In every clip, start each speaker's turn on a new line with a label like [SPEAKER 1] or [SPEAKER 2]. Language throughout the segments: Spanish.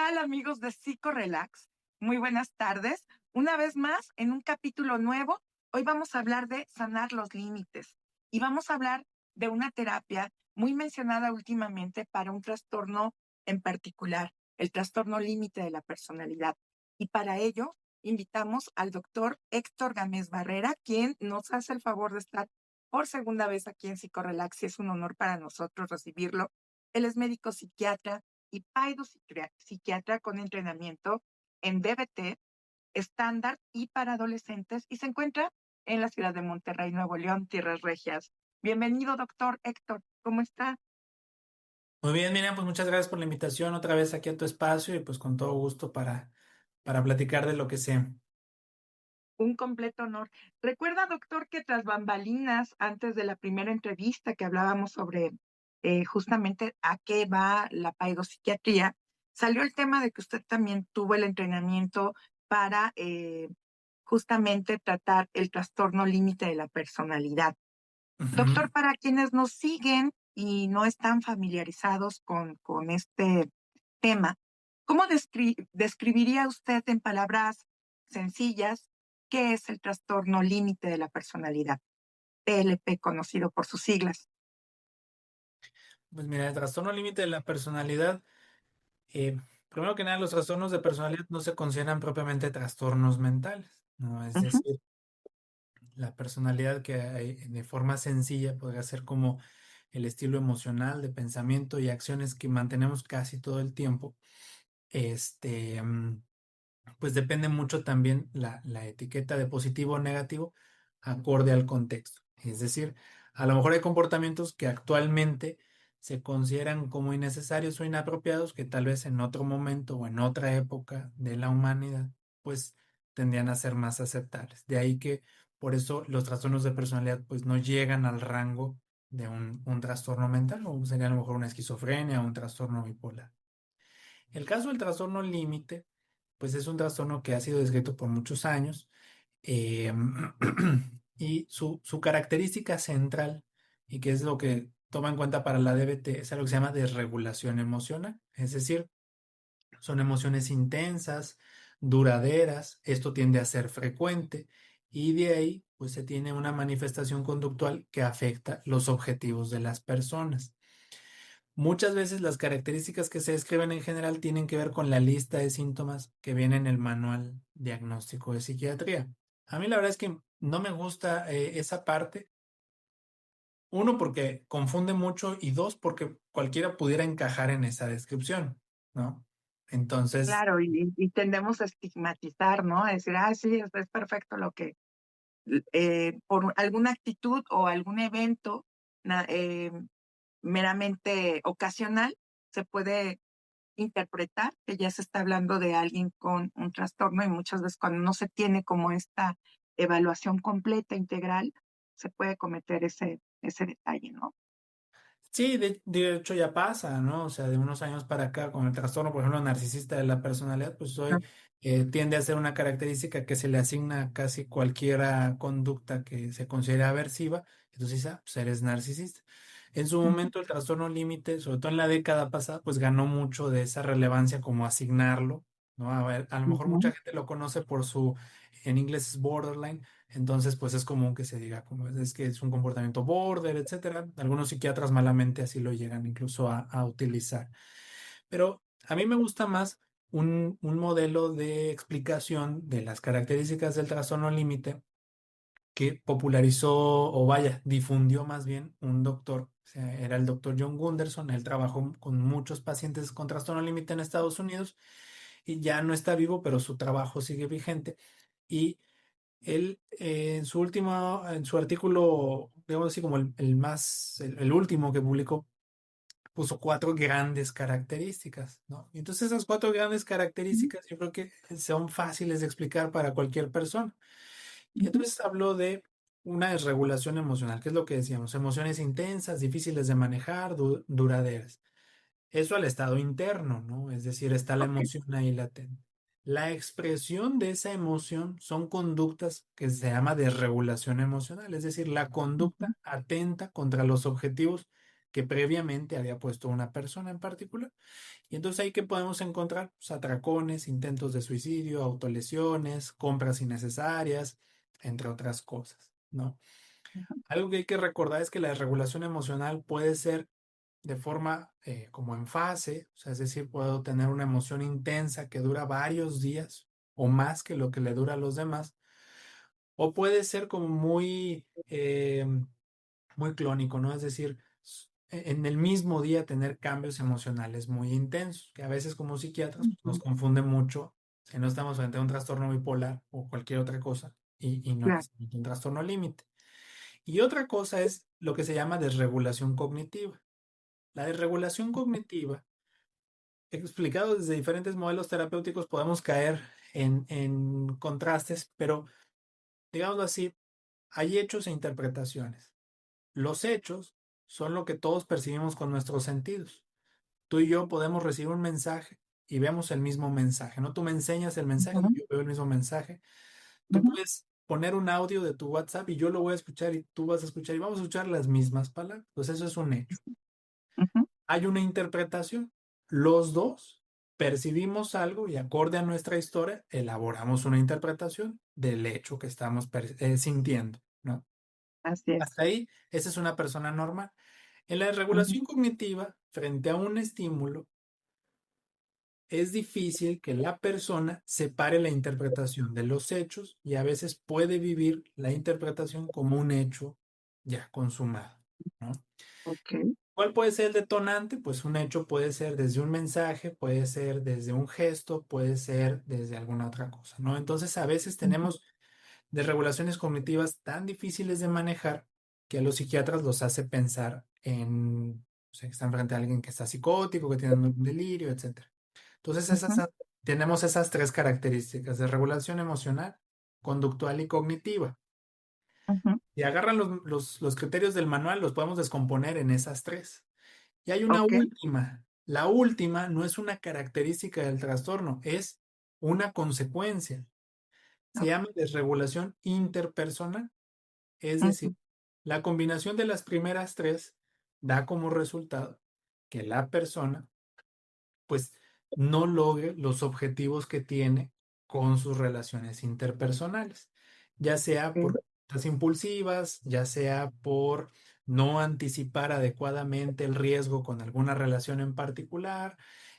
[SPEAKER 1] tal, amigos de Psicorelax? Muy buenas tardes. Una vez más, en un capítulo nuevo, hoy vamos a hablar de sanar los límites y vamos a hablar de una terapia muy mencionada últimamente para un trastorno en particular, el trastorno límite de la personalidad. Y para ello, invitamos al doctor Héctor Gámez Barrera, quien nos hace el favor de estar por segunda vez aquí en Psicorelax y es un honor para nosotros recibirlo. Él es médico psiquiatra y psiquiatra con entrenamiento en DBT, estándar y para adolescentes y se encuentra en la ciudad de Monterrey, Nuevo León, Tierras Regias. Bienvenido, doctor Héctor. ¿Cómo está?
[SPEAKER 2] Muy bien, Miriam, pues muchas gracias por la invitación otra vez aquí a tu espacio y pues con todo gusto para platicar de lo que sé.
[SPEAKER 1] Un completo honor. Recuerda, doctor, que tras bambalinas, antes de la primera entrevista que hablábamos sobre justamente a qué va la paidopsiquiatría, salió el tema de que usted también tuvo el entrenamiento para justamente tratar el trastorno límite de la personalidad.
[SPEAKER 2] Ujú.
[SPEAKER 1] Doctor, para quienes nos siguen y no están familiarizados con este tema, ¿cómo describiría usted en palabras sencillas qué es el trastorno límite de la personalidad? TLP, conocido por sus siglas.
[SPEAKER 2] Pues mira, el trastorno límite de la personalidad, eh, primero que nada, los trastornos de personalidad no se consideran propiamente trastornos mentales, ¿no? Es
[SPEAKER 1] Ujú,
[SPEAKER 2] decir, la personalidad que hay de forma sencilla podría ser como el estilo emocional de pensamiento y acciones que mantenemos casi todo el tiempo. Este, pues depende mucho también la etiqueta de positivo o negativo acorde al contexto. Es decir, a lo mejor hay comportamientos que actualmente se consideran como innecesarios o inapropiados que tal vez en otro momento o en otra época de la humanidad, pues tendrían a ser más aceptables. De ahí que por eso los trastornos de personalidad pues no llegan al rango de un trastorno mental o sería a lo mejor una esquizofrenia o un trastorno bipolar. El caso del trastorno límite, pues es un trastorno que ha sido descrito por muchos años eh, y su característica central, y que es lo que toma en cuenta para la DBT, es algo que se llama desregulación emocional. Es decir, son emociones intensas, duraderas, esto tiende a ser frecuente y de ahí pues se tiene una manifestación conductual que afecta los objetivos de las personas. Muchas veces las características que se describen en general tienen que ver con la lista de síntomas que viene en el manual diagnóstico de psiquiatría. A mí la verdad es que no me gusta esa parte. Uno, porque confunde mucho y dos, porque cualquiera pudiera encajar en esa descripción, ¿no? Entonces,
[SPEAKER 1] claro, y tendemos a estigmatizar, ¿no? A decir, ah, sí, es perfecto lo que, por alguna actitud o algún evento na- eh, meramente ocasional, se puede interpretar que ya se está hablando de alguien con un trastorno y muchas veces cuando no se tiene como esta evaluación completa, integral, se puede cometer ese detalle, ¿no?
[SPEAKER 2] sí, de hecho ya pasa, ¿no? O sea, de unos años para acá, con el trastorno, por ejemplo, narcisista de la personalidad, pues
[SPEAKER 1] No.
[SPEAKER 2] hoy tiende a ser una característica que se le asigna a casi cualquiera conducta que se considere aversiva. Entonces, dice, ah, pues eres narcisista. En su
[SPEAKER 1] Ujú,
[SPEAKER 2] momento, el trastorno límite, sobre todo en la década pasada, pues ganó mucho de esa relevancia como asignarlo, ¿no? A ver, a lo mejor mucha
[SPEAKER 1] ujú.
[SPEAKER 2] gente lo conoce por su, en inglés es borderline, entonces, pues es común que se diga como es que es un comportamiento border, etcétera. Algunos psiquiatras malamente así lo llegan incluso a utilizar. Pero a mí me gusta más un modelo de explicación de las características del trastorno límite que popularizó o vaya, difundió más bien un doctor. O sea, era el doctor John Gunderson. Él trabajó con muchos pacientes con trastorno límite en Estados Unidos y ya no está vivo, pero su trabajo sigue vigente. Y él, en su artículo, digamos así como el más, el último que publicó, puso cuatro grandes características, ¿no? Y entonces esas cuatro grandes características yo creo que son fáciles de explicar para cualquier persona. Y
[SPEAKER 1] Ujú.
[SPEAKER 2] entonces habló de una desregulación emocional, que es lo que decíamos, emociones intensas, difíciles de manejar, duraderas. Eso al estado interno, ¿no? Es decir, está la
[SPEAKER 1] Ok.
[SPEAKER 2] emoción ahí latente. La expresión de esa emoción son conductas que se llama desregulación emocional, es decir, la
[SPEAKER 1] Ujú.
[SPEAKER 2] conducta atenta contra los objetivos que previamente había puesto una persona en particular. Y entonces ahí que podemos encontrar pues, atracones, intentos de suicidio, autolesiones, compras innecesarias, entre otras cosas, ¿no? Algo que hay que recordar es que la desregulación emocional puede ser de forma como en fase, o sea, es decir, puedo tener una emoción intensa que dura varios días o más que lo que le dura a los demás, o puede ser como muy clónico, ¿no? Es decir, en el mismo día tener cambios emocionales muy intensos, que a veces como psiquiatras pues, nos
[SPEAKER 1] Ujú.
[SPEAKER 2] confunde mucho si no estamos frente a un trastorno bipolar o cualquier otra cosa y no
[SPEAKER 1] Claro.
[SPEAKER 2] necesariamente un trastorno límite. Y otra cosa es lo que se llama desregulación cognitiva. La desregulación cognitiva, explicado desde diferentes modelos terapéuticos, podemos caer en contrastes, pero digámoslo así, hay hechos e interpretaciones. Los hechos son lo que todos percibimos con nuestros sentidos. Tú y yo podemos recibir un mensaje y vemos el mismo mensaje, ¿no? Tú me enseñas el mensaje
[SPEAKER 1] Ujú,
[SPEAKER 2] y yo veo el mismo mensaje. Tú
[SPEAKER 1] ujú,
[SPEAKER 2] puedes poner un audio de tu WhatsApp y yo lo voy a escuchar y tú vas a escuchar y vamos a escuchar las mismas palabras. Pues eso es un hecho.
[SPEAKER 1] ujú.
[SPEAKER 2] Hay una interpretación. Los dos percibimos algo y acorde a nuestra historia, elaboramos una interpretación del hecho que estamos sintiendo, ¿no?
[SPEAKER 1] Así es.
[SPEAKER 2] Hasta ahí, esa es una persona normal. En la
[SPEAKER 1] Ujú,
[SPEAKER 2] regulación cognitiva, frente a un estímulo, es difícil que la persona separe la interpretación de los hechos y a veces puede vivir la interpretación como un hecho ya consumado, ¿no?
[SPEAKER 1] ok.
[SPEAKER 2] ¿Cuál puede ser el detonante? Pues un hecho puede ser desde un mensaje, puede ser desde un gesto, puede ser desde alguna otra cosa, ¿no? Entonces a veces
[SPEAKER 1] Ujú,
[SPEAKER 2] tenemos desregulaciones cognitivas tan difíciles de manejar que a los psiquiatras los hace pensar en, o sea, que están frente a alguien que está psicótico, que tiene un delirio, etcétera. Entonces
[SPEAKER 1] ujú,
[SPEAKER 2] tenemos esas tres características de regulación emocional, conductual y cognitiva.
[SPEAKER 1] ujú.
[SPEAKER 2] Y agarran los criterios del manual, los podemos descomponer en esas tres. Y hay una
[SPEAKER 1] Ok.
[SPEAKER 2] última. La última no es una característica del trastorno, es una consecuencia. Se
[SPEAKER 1] Ok.
[SPEAKER 2] llama desregulación interpersonal. Es decir,
[SPEAKER 1] Ujú,
[SPEAKER 2] la combinación de las primeras tres da como resultado que la persona pues no logre los objetivos que tiene con sus relaciones interpersonales, ya sea por
[SPEAKER 1] ok.
[SPEAKER 2] conductas impulsivas, ya sea por no anticipar adecuadamente el riesgo con alguna relación en particular,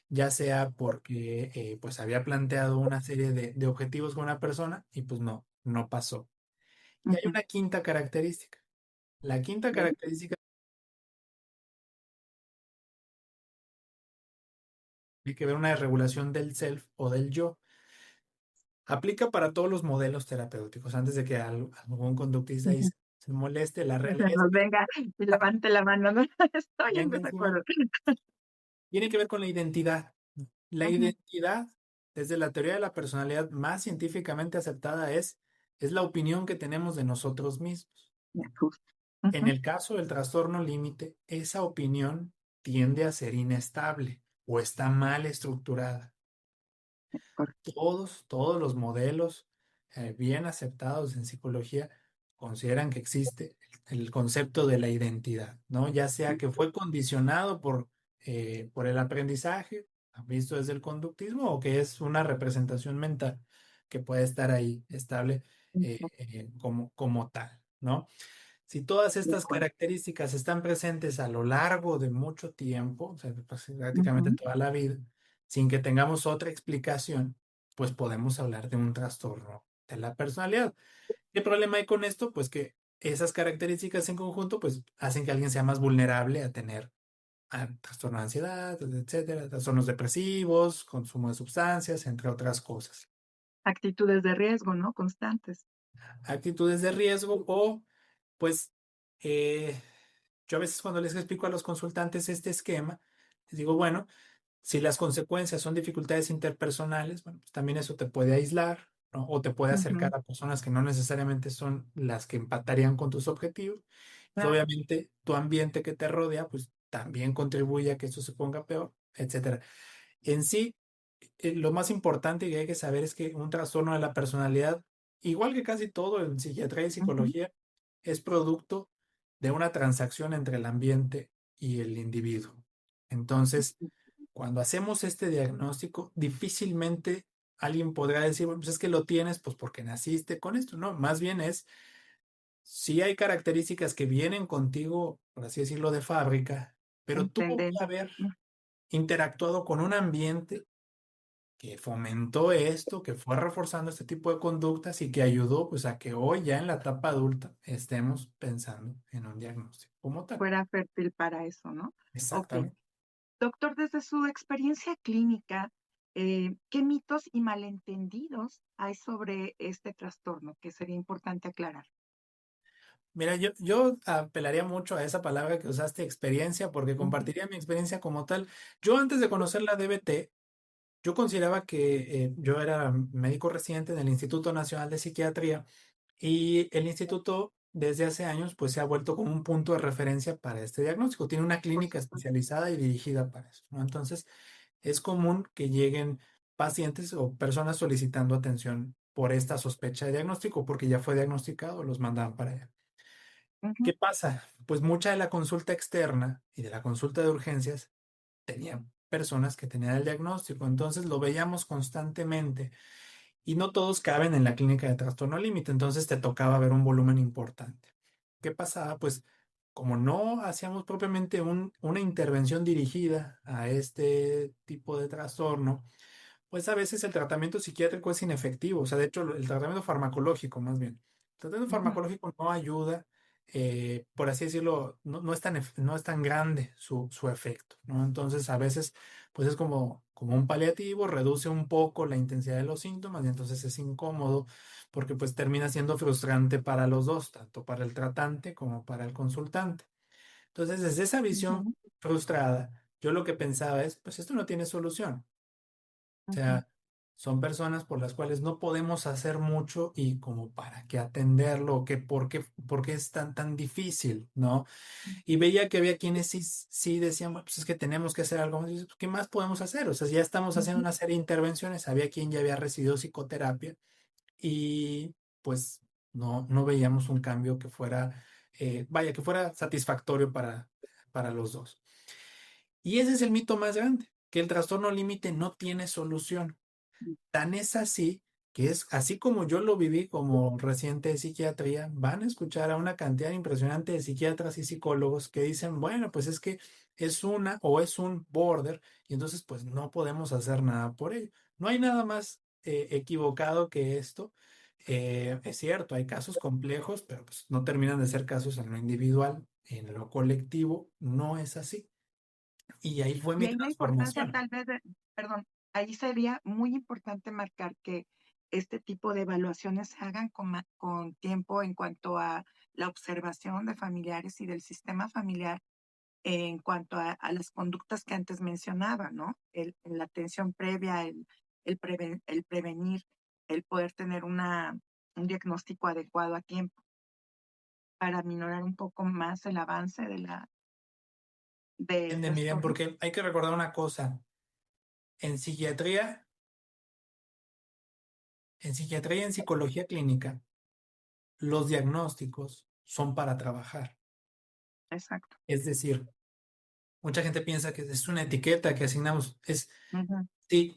[SPEAKER 2] ya sea porque pues había planteado una serie de objetivos con una persona y pues no pasó. Y hay
[SPEAKER 1] Ujú.
[SPEAKER 2] una quinta característica. La quinta característica tiene que ver una desregulación del self o del yo. Aplica para todos los modelos terapéuticos. Antes de que algún conductista ahí
[SPEAKER 1] Ujú.
[SPEAKER 2] se moleste, la
[SPEAKER 1] Se
[SPEAKER 2] realidad es
[SPEAKER 1] nos
[SPEAKER 2] que
[SPEAKER 1] venga y levante la mano, ¿no? Estoy en
[SPEAKER 2] venga encima.
[SPEAKER 1] desacuerdo.
[SPEAKER 2] Tiene que ver con la identidad. La
[SPEAKER 1] Ujú.
[SPEAKER 2] identidad, desde la teoría de la personalidad más científicamente aceptada, es la opinión que tenemos de nosotros mismos.
[SPEAKER 1] Ya, justo.
[SPEAKER 2] En
[SPEAKER 1] Ujú.
[SPEAKER 2] el caso del trastorno límite, esa opinión tiende a ser inestable o está mal estructurada.
[SPEAKER 1] Correcto.
[SPEAKER 2] Todos los modelos bien aceptados en psicología consideran que existe el concepto de la identidad, ¿no? Ya sea que fue condicionado por el aprendizaje, visto desde el conductismo, o que es una representación mental que puede estar ahí estable
[SPEAKER 1] Ujú.
[SPEAKER 2] como tal, ¿no? Si todas
[SPEAKER 1] De
[SPEAKER 2] estas
[SPEAKER 1] acuerdo.
[SPEAKER 2] características están presentes a lo largo de mucho tiempo, o sea, pues, prácticamente
[SPEAKER 1] Ujú.
[SPEAKER 2] toda la vida, sin que tengamos otra explicación, pues podemos hablar de un trastorno de la personalidad. ¿Qué problema hay con esto? Pues que esas características en conjunto, pues hacen que alguien sea más vulnerable a tener trastorno de ansiedad, etcétera, trastornos depresivos, consumo de sustancias, entre otras cosas.
[SPEAKER 1] Actitudes de riesgo, ¿no? Constantes.
[SPEAKER 2] Actitudes de riesgo o, pues, eh, yo a veces cuando les explico a los consultantes este esquema, les digo, bueno, si las consecuencias son dificultades interpersonales, bueno, pues también eso te puede aislar, ¿no? O te puede
[SPEAKER 1] Ujú.
[SPEAKER 2] acercar a personas que no necesariamente son las que empatarían con tus objetivos. Pues
[SPEAKER 1] Claro.
[SPEAKER 2] obviamente tu ambiente que te rodea, pues también contribuye a que esto se ponga peor, etcétera. En sí, lo más importante que hay que saber es que un trastorno de la personalidad, igual que casi todo en psiquiatría y
[SPEAKER 1] Ujú.
[SPEAKER 2] psicología, es producto de una transacción entre el ambiente y el individuo. Entonces, cuando hacemos este diagnóstico, difícilmente alguien podrá decir, bueno, pues es que lo tienes, pues porque naciste con esto. No, más bien es, sí hay características que vienen contigo, por así decirlo, de fábrica, pero tuvo que
[SPEAKER 1] Entender.
[SPEAKER 2] haber interactuado con un ambiente que fomentó esto, que fue reforzando este tipo de conductas y que ayudó pues a que hoy ya en la etapa adulta estemos pensando en un diagnóstico como tal.
[SPEAKER 1] Fuera fértil para eso, ¿no? Ok.
[SPEAKER 2] Exactamente.
[SPEAKER 1] Doctor, desde su experiencia clínica, ¿qué mitos y malentendidos hay sobre este trastorno que sería importante aclarar?
[SPEAKER 2] Mira, yo apelaría mucho a esa palabra que usaste, experiencia, porque
[SPEAKER 1] Ujú.
[SPEAKER 2] compartiría mi experiencia como tal. Yo antes de conocer la DBT, yo consideraba que yo era médico residente en el Instituto Nacional de Psiquiatría y el instituto desde hace años pues se ha vuelto como un punto de referencia para este diagnóstico. Tiene una
[SPEAKER 1] Por
[SPEAKER 2] clínica
[SPEAKER 1] supuesto.
[SPEAKER 2] especializada y dirigida para eso, ¿no? Entonces es común que lleguen pacientes o personas solicitando atención por esta sospecha de diagnóstico porque ya fue diagnosticado, los mandan para allá.
[SPEAKER 1] Ujú,
[SPEAKER 2] ¿Qué pasa? Pues mucha de la consulta externa y de la consulta de urgencias tenían personas que tenían el diagnóstico, entonces lo veíamos constantemente y no todos caben en la clínica de trastorno límite, entonces te tocaba ver un volumen importante. ¿Qué pasaba? Pues como no hacíamos propiamente una intervención dirigida a este tipo de trastorno, pues a veces el tratamiento psiquiátrico es inefectivo, o sea, de hecho el tratamiento farmacológico más bien. El tratamiento
[SPEAKER 1] ujú,
[SPEAKER 2] farmacológico no ayuda, por así decirlo, no es no es tan grande su efecto, ¿no? Entonces a veces pues es como un paliativo, reduce un poco la intensidad de los síntomas y entonces es incómodo porque pues termina siendo frustrante para los dos, tanto para el tratante como para el consultante. Entonces desde esa visión
[SPEAKER 1] ujú,
[SPEAKER 2] frustrada, yo lo que pensaba es, pues esto no tiene solución. O
[SPEAKER 1] ujú,
[SPEAKER 2] sea, son personas por las cuales no podemos hacer mucho y como para qué atenderlo, que por qué es tan difícil, ¿no? Y veía que había quienes sí decían, "Bueno, pues es que tenemos que hacer algo. Y dices, "Pues, ¿qué más podemos hacer? O sea, ya estamos haciendo
[SPEAKER 1] ujú.
[SPEAKER 2] una serie de intervenciones, había quien ya había recibido psicoterapia y pues no veíamos un cambio que fuera, vaya, que fuera satisfactorio para los dos. Y ese es el mito más grande, que el trastorno límite no tiene solución. Tan es así que es así como yo lo viví como residente de psiquiatría, van a escuchar a una cantidad impresionante de psiquiatras y psicólogos que dicen, bueno, pues es que es una o es un border y entonces pues no podemos hacer nada por ello. No hay nada más equivocado que esto. Es cierto, hay casos complejos, pero pues no terminan de ser casos en lo individual, en lo colectivo, no es así. Y ahí fue
[SPEAKER 1] Y
[SPEAKER 2] mi
[SPEAKER 1] ahí la importancia
[SPEAKER 2] transformación.
[SPEAKER 1] tal vez perdón, ahí sería muy importante marcar que este tipo de evaluaciones se hagan con tiempo en cuanto a la observación de familiares y del sistema familiar en cuanto a las conductas que antes mencionaba, ¿no? La atención previa, el prevenir, el poder tener un diagnóstico adecuado a tiempo para minorar un poco más el avance del
[SPEAKER 2] Miriam,
[SPEAKER 1] trastorno.
[SPEAKER 2] porque hay que recordar una cosa. En psiquiatría, en psiquiatría y en psicología clínica, los diagnósticos son para trabajar.
[SPEAKER 1] Exacto.
[SPEAKER 2] Es decir, mucha gente piensa que es una etiqueta que asignamos.
[SPEAKER 1] Ujú,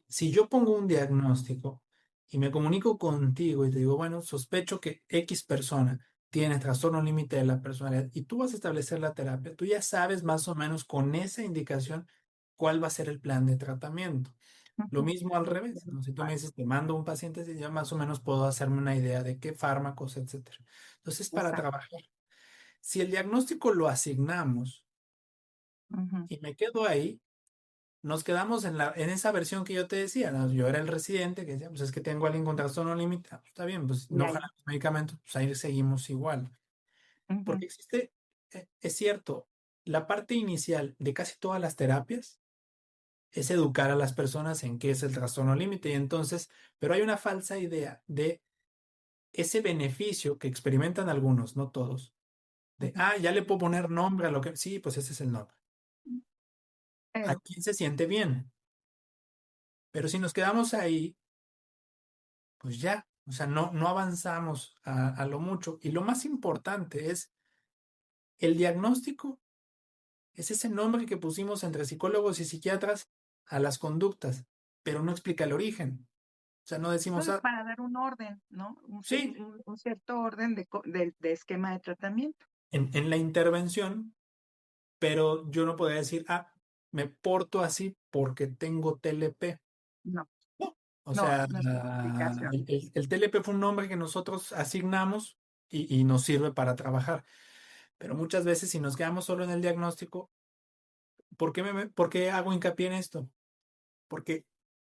[SPEAKER 2] Si yo pongo un diagnóstico y me comunico contigo y te digo, bueno, sospecho que X persona tiene trastorno límite de la personalidad y tú vas a establecer la terapia, tú ya sabes más o menos con esa indicación cuál va a ser el plan de tratamiento. Lo
[SPEAKER 1] ujú.
[SPEAKER 2] mismo al revés, ¿no? Si tú me dices, te mando un paciente, así, ya más o menos puedo hacerme una idea de qué fármacos, etcétera. Entonces, para
[SPEAKER 1] Exacto.
[SPEAKER 2] trabajar, si el diagnóstico lo asignamos
[SPEAKER 1] Ujú.
[SPEAKER 2] y me quedo ahí, nos quedamos en esa versión que yo te decía, ¿no? Yo era el residente que decía, pues es que tengo a alguien con trastorno límite, pues está bien, pues
[SPEAKER 1] Y
[SPEAKER 2] no
[SPEAKER 1] ahí.
[SPEAKER 2] jalan los medicamentos, pues ahí seguimos igual.
[SPEAKER 1] Ujú,
[SPEAKER 2] Porque existe, es cierto, la parte inicial de casi todas las terapias es educar a las personas en qué es el trastorno límite y entonces, pero hay una falsa idea de ese beneficio que experimentan algunos, no todos, de,
[SPEAKER 1] ujú.
[SPEAKER 2] ya le puedo poner nombre a lo que, sí, pues ese es el nombre. ¿A
[SPEAKER 1] Pero
[SPEAKER 2] quién se siente bien? Pero si nos quedamos ahí, pues ya, o sea, no avanzamos a lo mucho. Y lo más importante es el diagnóstico Es ese nombre que pusimos entre psicólogos y psiquiatras a las conductas, pero no explica el origen. O sea, no decimos,
[SPEAKER 1] Entonces, para dar un orden, ¿no?
[SPEAKER 2] sí,
[SPEAKER 1] Un cierto orden de esquema de tratamiento.
[SPEAKER 2] en la intervención, pero yo no podría decir, me porto así porque tengo TLP.
[SPEAKER 1] No,
[SPEAKER 2] No. O
[SPEAKER 1] no,
[SPEAKER 2] sea,
[SPEAKER 1] no es una explicación.
[SPEAKER 2] el TLP fue un nombre que nosotros asignamos y nos sirve para trabajar. Pero muchas veces si nos quedamos solo en el diagnóstico, ¿por qué hago hincapié en esto? Porque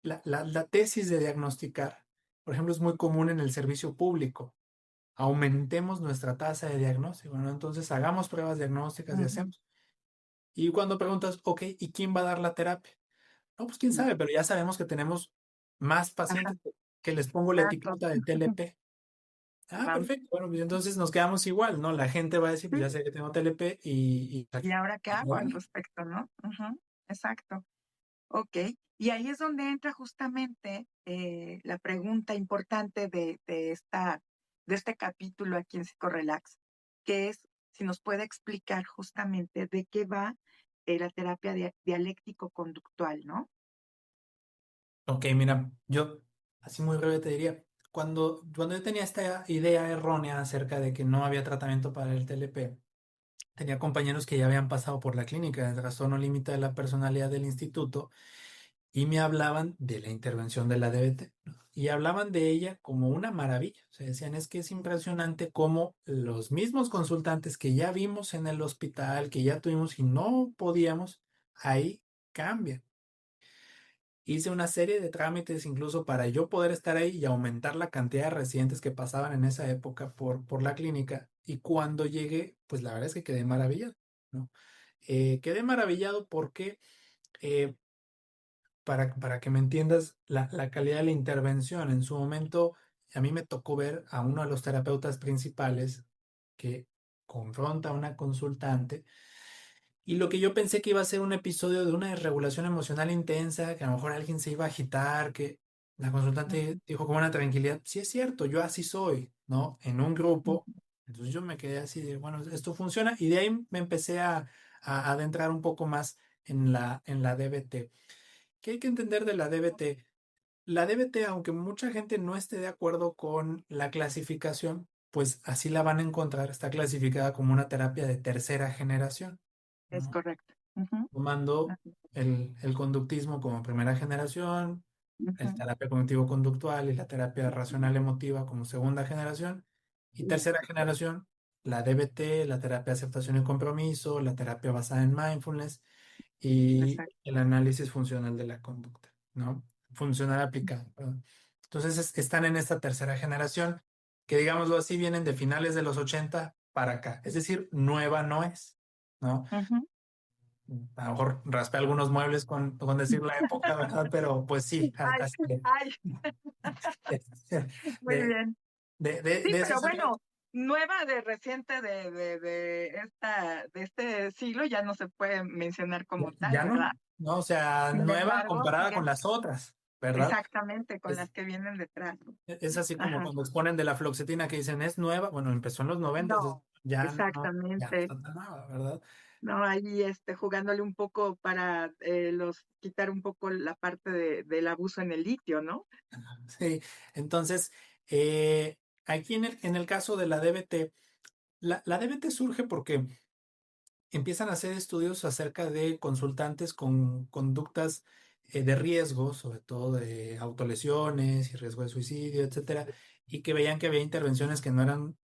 [SPEAKER 2] la tesis de diagnosticar, por ejemplo, es muy común en el servicio público. Aumentemos nuestra tasa de diagnóstico, ¿no? Entonces hagamos pruebas diagnósticas y
[SPEAKER 1] Ujú.
[SPEAKER 2] hacemos. Y cuando preguntas, ok, ¿y quién va a dar la terapia? No, pues quién
[SPEAKER 1] No.
[SPEAKER 2] sabe, pero ya sabemos que tenemos más
[SPEAKER 1] Ajá,
[SPEAKER 2] pacientes que les pongo la
[SPEAKER 1] exacto.
[SPEAKER 2] etiqueta de TLP.
[SPEAKER 1] Vamos.
[SPEAKER 2] Perfecto. Bueno, pues entonces nos quedamos igual, ¿no? La gente va a decir, pues
[SPEAKER 1] Sí.
[SPEAKER 2] ya sé que tengo TLP
[SPEAKER 1] ¿Y ahora qué hago al
[SPEAKER 2] y
[SPEAKER 1] respecto, no? Ujú, exacto. Ok. Y ahí es donde entra justamente la pregunta importante de este capítulo aquí en Psicorelax, que es si nos puede explicar justamente de qué va la terapia dialéctico-conductual, ¿no?
[SPEAKER 2] Ok, mira, yo así muy breve te diría, cuando yo tenía esta idea errónea acerca de que no había tratamiento para el TLP, tenía compañeros que ya habían pasado por la clínica de trastorno límite de la personalidad del instituto y me hablaban de la intervención de la DBT, ¿no? Y hablaban de ella como una maravilla. O sea, decían, es que es impresionante cómo los mismos consultantes que ya vimos en el hospital, que ya tuvimos y no podíamos, ahí cambian. Hice una serie de trámites incluso para yo poder estar ahí y aumentar la cantidad de residentes que pasaban en esa época por la clínica. Y cuando llegué, pues la verdad es que quedé maravillado, ¿no? Quedé maravillado porque, eh, para que me entiendas, la calidad de la intervención en su momento, a mí me tocó ver a uno de los terapeutas principales que confronta a una consultante y lo que yo pensé que iba a ser un episodio de una desregulación emocional intensa, que a lo mejor alguien se iba a agitar, que la consultante
[SPEAKER 1] Ujú,
[SPEAKER 2] dijo con una tranquilidad, sí es cierto, yo así soy, ¿no? En un grupo.
[SPEAKER 1] ujú.
[SPEAKER 2] Entonces yo me quedé así de, bueno, esto funciona y de ahí me empecé a adentrar un poco más en la DBT. ¿Qué hay que entender de la DBT? La DBT, aunque mucha gente no esté de acuerdo con la clasificación, pues así la van a encontrar, está clasificada como una terapia de tercera generación,
[SPEAKER 1] Es
[SPEAKER 2] ¿no?
[SPEAKER 1] correcto. Ujú,
[SPEAKER 2] Tomando
[SPEAKER 1] así es.
[SPEAKER 2] el conductismo como primera generación, el
[SPEAKER 1] Ujú,
[SPEAKER 2] terapia cognitivo-conductual y la terapia racional emotiva como segunda generación, y tercera generación, la DBT, la terapia de aceptación y compromiso, la terapia basada en mindfulness y
[SPEAKER 1] exacto.
[SPEAKER 2] el análisis funcional de la conducta, ¿no? Funcional aplicado, perdón. Entonces están en esta tercera generación, que digámoslo así, vienen de finales de los 80 para acá, es decir, nueva no es, ¿no?
[SPEAKER 1] Ujú.
[SPEAKER 2] A lo mejor raspé algunos muebles con decir la época, ¿verdad? Pero pues sí,
[SPEAKER 1] Ay,
[SPEAKER 2] así de,
[SPEAKER 1] ay, muy
[SPEAKER 2] de,
[SPEAKER 1] bien. Sí,
[SPEAKER 2] de eso
[SPEAKER 1] pero
[SPEAKER 2] se trata.
[SPEAKER 1] bueno, nueva de reciente de este siglo ya no se puede mencionar como tal,
[SPEAKER 2] Ya no,
[SPEAKER 1] ¿verdad?
[SPEAKER 2] ¿no? O sea,
[SPEAKER 1] Sin
[SPEAKER 2] nueva
[SPEAKER 1] embargo,
[SPEAKER 2] comparada con
[SPEAKER 1] siguen
[SPEAKER 2] las otras, ¿verdad?
[SPEAKER 1] exactamente con
[SPEAKER 2] Es,
[SPEAKER 1] las que vienen detrás.
[SPEAKER 2] es así como
[SPEAKER 1] Ajá.
[SPEAKER 2] cuando exponen de la fluoxetina que dicen es nueva, bueno, empezó en los 90,
[SPEAKER 1] No,
[SPEAKER 2] ya no, ya no
[SPEAKER 1] exactamente.
[SPEAKER 2] está tan nueva, ¿verdad?
[SPEAKER 1] No, ahí jugándole un poco para quitar un poco la parte del abuso en el litio, ¿no?
[SPEAKER 2] Sí, entonces, aquí en el caso de la DBT, la DBT surge porque empiezan a hacer estudios acerca de consultantes con conductas de riesgo, sobre todo de autolesiones y riesgo de suicidio, etcétera, y que veían que había intervenciones que no eran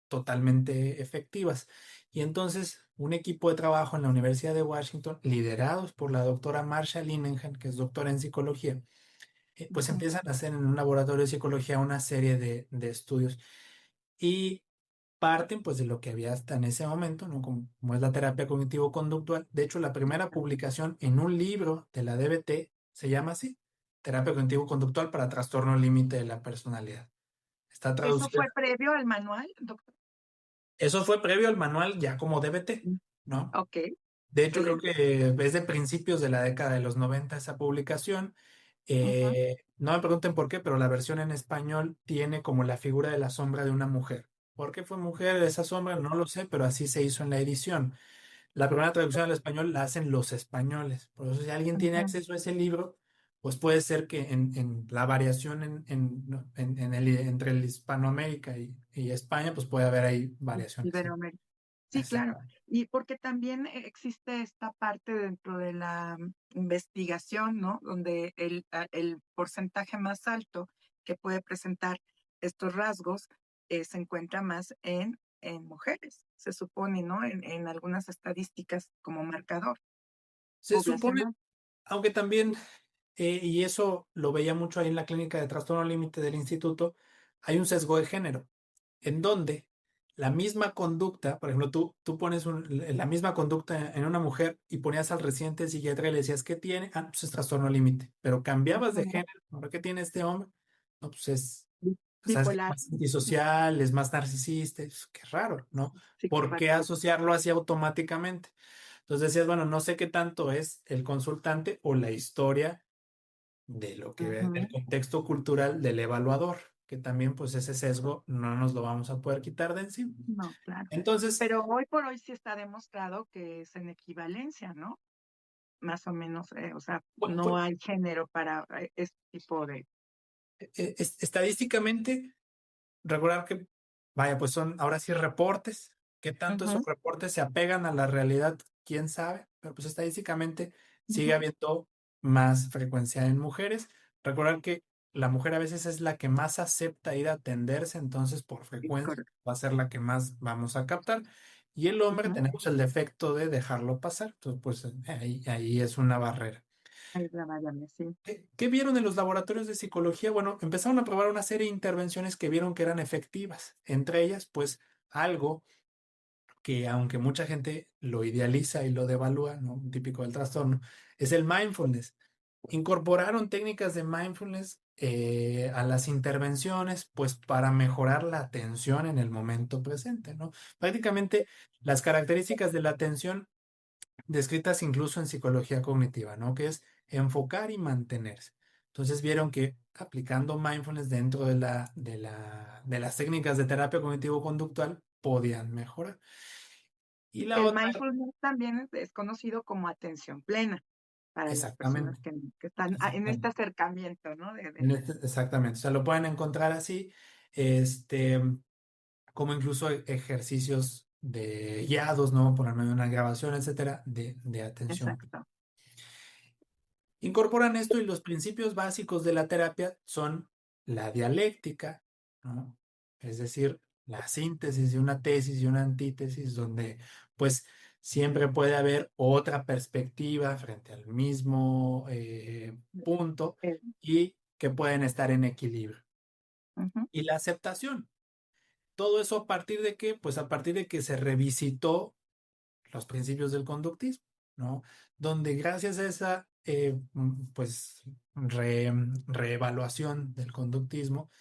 [SPEAKER 2] totalmente efectivas. Y entonces un equipo de trabajo en la Universidad de Washington, liderados por la doctora Marsha Linehan, que es doctora en psicología, pues
[SPEAKER 1] Ujú,
[SPEAKER 2] empiezan a hacer en un laboratorio de psicología una serie de estudios. Y parten pues de lo que había hasta en ese momento, ¿no? Como es la terapia cognitivo-conductual. De hecho, la primera publicación en un libro de la DBT se llama así, Terapia cognitivo-conductual para trastorno límite de la personalidad. Está
[SPEAKER 1] ¿eso
[SPEAKER 2] traducida.
[SPEAKER 1] fue previo al manual, doctor?
[SPEAKER 2] Eso fue previo al manual ya como DBT,
[SPEAKER 1] Mm,
[SPEAKER 2] ¿no?
[SPEAKER 1] ok,
[SPEAKER 2] De hecho, creo
[SPEAKER 1] excelente.
[SPEAKER 2] que es de principios de la década de los 90 esa publicación.
[SPEAKER 1] Ujú,
[SPEAKER 2] No me pregunten por qué, pero la versión en español tiene como la figura de la sombra de una mujer. ¿Por qué fue mujer esa sombra? No lo sé, pero así se hizo en la edición. la primera traducción al español la hacen los españoles. Por eso, si alguien tiene
[SPEAKER 1] Ujú.
[SPEAKER 2] acceso a ese libro, pues puede ser que en la variación ¿no? Entre el Hispanoamérica y España, pues puede haber ahí variaciones, ¿sí?
[SPEAKER 1] Iberoamérica. Sí, claro.
[SPEAKER 2] Exactamente.
[SPEAKER 1] Y porque también existe esta parte dentro de la investigación, ¿no? Donde el porcentaje más alto que puede presentar estos rasgos se encuentra más en mujeres, se supone, ¿no? En algunas estadísticas como marcador
[SPEAKER 2] Se supone,
[SPEAKER 1] poblacional.
[SPEAKER 2] aunque también, y eso lo veía mucho ahí en la clínica de trastorno límite del instituto, hay un sesgo de género, en donde la misma conducta, por ejemplo, tú pones la misma conducta en una mujer y ponías al residente psiquiatra y le decías, ¿qué tiene? Ah, pues es trastorno límite, pero cambiabas de
[SPEAKER 1] Ujú.
[SPEAKER 2] género, ¿ahora qué tiene este hombre? No, pues es, o sea, es
[SPEAKER 1] Bipolar.
[SPEAKER 2] más antisocial, es más narcisista, qué raro, ¿no? ¿Por qué
[SPEAKER 1] Psicopático.
[SPEAKER 2] asociarlo así automáticamente? Entonces decías, bueno, no sé qué tanto es el consultante o la historia de lo que ve el
[SPEAKER 1] Ujú.
[SPEAKER 2] contexto cultural del evaluador, que también pues ese sesgo no nos lo vamos a poder quitar de encima.
[SPEAKER 1] No, claro.
[SPEAKER 2] Entonces,
[SPEAKER 1] Pero hoy por hoy sí está demostrado que es en equivalencia, ¿no? Más o menos, o sea, no hay género para este tipo de...
[SPEAKER 2] estadísticamente, recordar que, vaya, pues son ahora sí reportes, qué tanto esos
[SPEAKER 1] Ujú,
[SPEAKER 2] reportes se apegan a la realidad, quién sabe, pero pues estadísticamente sigue
[SPEAKER 1] ujú.
[SPEAKER 2] habiendo más frecuencia en mujeres. Recordar que la mujer a veces es la que más acepta ir a atenderse, entonces por
[SPEAKER 1] Es
[SPEAKER 2] frecuencia
[SPEAKER 1] correcto.
[SPEAKER 2] va a ser la que más vamos a captar. Y el hombre
[SPEAKER 1] Ujú.
[SPEAKER 2] tenemos el defecto de dejarlo pasar, entonces pues ahí es una barrera.
[SPEAKER 1] Ahí es la variable, sí.
[SPEAKER 2] ¿Qué vieron en los laboratorios de psicología? Bueno, empezaron a probar una serie de intervenciones que vieron que eran efectivas. Entre ellas, pues algo que aunque mucha gente lo idealiza y lo devalúa, ¿no? Un típico del trastorno, es el mindfulness. Incorporaron técnicas de mindfulness a las intervenciones, pues para mejorar la atención en el momento presente, ¿no? Prácticamente las características de la atención descritas incluso en psicología cognitiva, ¿no? Que es enfocar y mantenerse. Entonces vieron que aplicando mindfulness dentro de las técnicas de terapia cognitivo-conductual podían mejorar. Y la
[SPEAKER 1] El
[SPEAKER 2] otra,
[SPEAKER 1] mindfulness también es conocido como atención plena para las personas
[SPEAKER 2] exactamente,
[SPEAKER 1] que están en este
[SPEAKER 2] exactamente,
[SPEAKER 1] acercamiento, ¿no?
[SPEAKER 2] exactamente. O sea, lo pueden encontrar así, este, como incluso ejercicios de guiados, ¿no? Por medio de una grabación, etcétera, de atención.
[SPEAKER 1] Exacto.
[SPEAKER 2] Incorporan esto y los principios básicos de la terapia son la dialéctica, ¿no? Es decir, la síntesis de una tesis y una antítesis, donde pues siempre puede haber otra perspectiva frente al mismo punto
[SPEAKER 1] Eh,
[SPEAKER 2] y que pueden estar en equilibrio.
[SPEAKER 1] Ujú.
[SPEAKER 2] Y la aceptación. Todo eso a partir de qué? Pues a partir de que se revisitó los principios del conductismo, ¿no? Donde gracias a esa, pues, reevaluación del conductismo,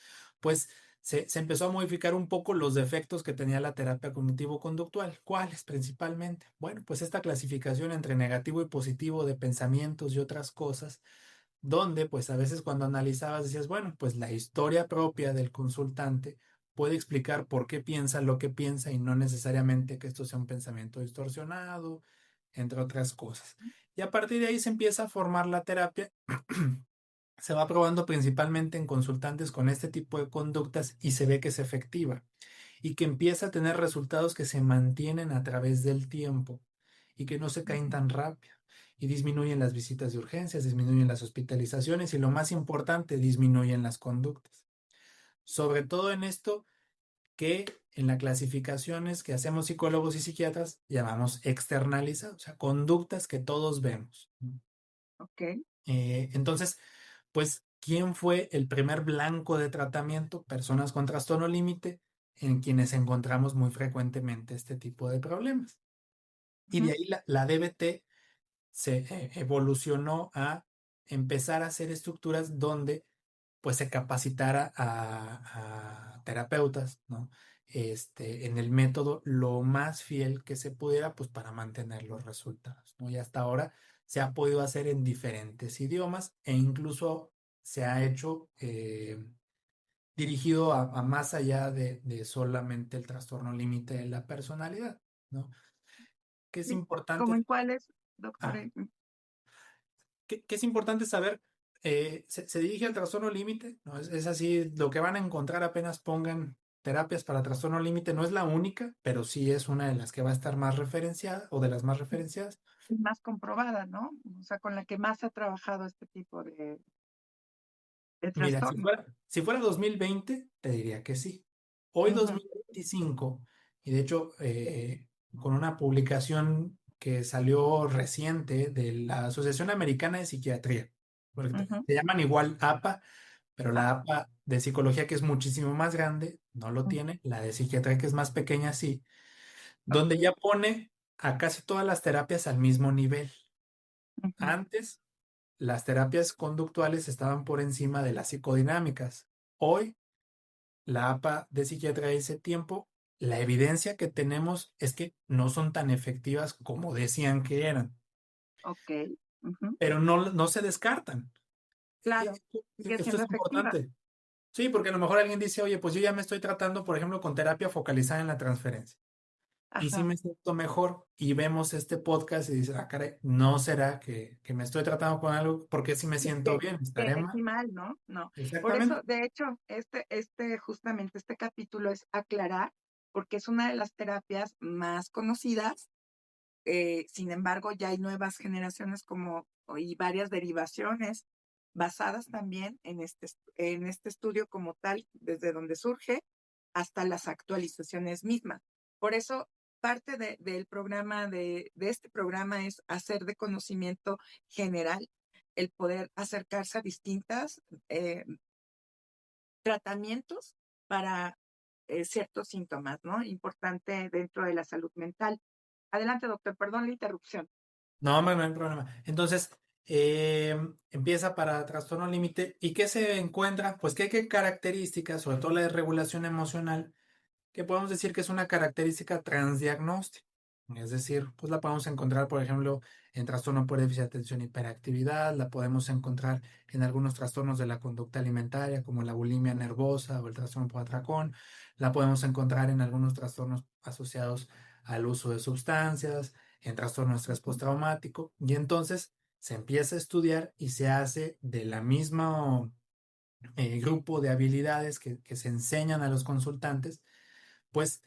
[SPEAKER 2] pues se empezó a modificar un poco los defectos que tenía la terapia cognitivo-conductual. ¿Cuáles principalmente? Bueno, pues esta clasificación entre negativo y positivo de pensamientos y otras cosas, donde pues a veces cuando analizabas decías, bueno, pues la historia propia del consultante puede explicar por qué piensa lo que piensa y no necesariamente que esto sea un pensamiento distorsionado, entre otras cosas. Y a partir de ahí se empieza a formar la terapia. Se va probando principalmente en consultantes con este tipo de conductas y se ve que es efectiva y que empieza a tener resultados que se mantienen a través del tiempo y que no se caen tan rápido. Y disminuyen las visitas de urgencias, disminuyen las hospitalizaciones y lo más importante, disminuyen las conductas. Sobre todo en esto que en las clasificaciones que hacemos psicólogos y psiquiatras llamamos externalizadas, o sea, conductas que todos vemos.
[SPEAKER 1] Ok.
[SPEAKER 2] Entonces, pues, ¿quién fue el primer blanco de tratamiento? Personas con trastorno límite en quienes encontramos muy frecuentemente este tipo de problemas. Y de
[SPEAKER 1] Ujú.
[SPEAKER 2] ahí la DBT se evolucionó a empezar a hacer estructuras donde pues se capacitara a terapeutas, ¿no? En el método lo más fiel que se pudiera, pues para mantener los resultados, ¿no? Y hasta ahora se ha podido hacer en diferentes idiomas e incluso se ha hecho dirigido a más allá de solamente el trastorno límite de la personalidad, ¿no? que es
[SPEAKER 1] Sí, ¿cómo
[SPEAKER 2] importante,
[SPEAKER 1] en cuáles,
[SPEAKER 2] ah,
[SPEAKER 1] doctora?
[SPEAKER 2] que es importante saber, se dirige al trastorno límite, ¿no? Es así, lo que van a encontrar apenas pongan terapias para trastorno límite no es la única, pero sí es una de las que va a estar más referenciada o de las más referenciadas.
[SPEAKER 1] Más comprobada, ¿no? O sea, con la que más ha trabajado este tipo de
[SPEAKER 2] Mira,
[SPEAKER 1] trastorno.
[SPEAKER 2] si fuera 2020, te diría que sí. Hoy
[SPEAKER 1] Ujú,
[SPEAKER 2] 2025, y de hecho, con una publicación que salió reciente de la Asociación Americana de Psiquiatría, porque
[SPEAKER 1] ujú.
[SPEAKER 2] se llaman igual APA, pero
[SPEAKER 1] Ah,
[SPEAKER 2] la APA de psicología, que es muchísimo más grande, no lo
[SPEAKER 1] mm,
[SPEAKER 2] tiene, la de psiquiatría, que es más pequeña, sí, donde
[SPEAKER 1] ok,
[SPEAKER 2] ya pone a casi todas las terapias al mismo nivel.
[SPEAKER 1] ujú,
[SPEAKER 2] Antes, las terapias conductuales estaban por encima de las psicodinámicas. Hoy, la APA de psiquiatría de ese tiempo, la evidencia que tenemos es que no son tan efectivas como decían que eran,
[SPEAKER 1] ok, ujú.
[SPEAKER 2] pero no se descartan.
[SPEAKER 1] Claro, sigue
[SPEAKER 2] Esto
[SPEAKER 1] siendo
[SPEAKER 2] es
[SPEAKER 1] efectiva.
[SPEAKER 2] importante. Sí, porque a lo mejor alguien dice, oye, pues yo ya me estoy tratando, por ejemplo, con terapia focalizada en la transferencia. Y si
[SPEAKER 1] Ajá.
[SPEAKER 2] me siento mejor y vemos este podcast y dices, ah, caray, ¿no será que me estoy tratando con algo? Porque si me
[SPEAKER 1] Sí,
[SPEAKER 2] siento bien,
[SPEAKER 1] que
[SPEAKER 2] ¿estaré
[SPEAKER 1] elegí
[SPEAKER 2] mal?
[SPEAKER 1] mal, ¿no? No. Por
[SPEAKER 2] Exactamente.
[SPEAKER 1] eso, de hecho, justamente este capítulo es aclarar, porque es una de las terapias más conocidas. Sin embargo, ya hay nuevas generaciones y varias derivaciones basadas también en este estudio como tal, desde donde surge hasta las actualizaciones mismas. Por eso, parte del programa, de este programa es hacer de conocimiento general el poder acercarse a distintas eh, tratamientos para ciertos síntomas, ¿no? Importante dentro de la salud mental. Adelante, doctor, perdón la interrupción.
[SPEAKER 2] No, hombre, no hay problema. Entonces, empieza para trastorno límite. ¿Y qué se encuentra? Pues que qué características, sobre todo la desregulación emocional, que podemos decir que es una característica transdiagnóstica. Es decir, pues la podemos encontrar, por ejemplo, en trastorno por déficit de atención y hiperactividad, la podemos encontrar en algunos trastornos de la conducta alimentaria, como la bulimia nervosa o el trastorno por atracón, la podemos encontrar en algunos trastornos asociados al uso de sustancias, en trastorno de estrés postraumático, y entonces se empieza a estudiar y se hace de la misma grupo de habilidades que se enseñan a los consultantes, pues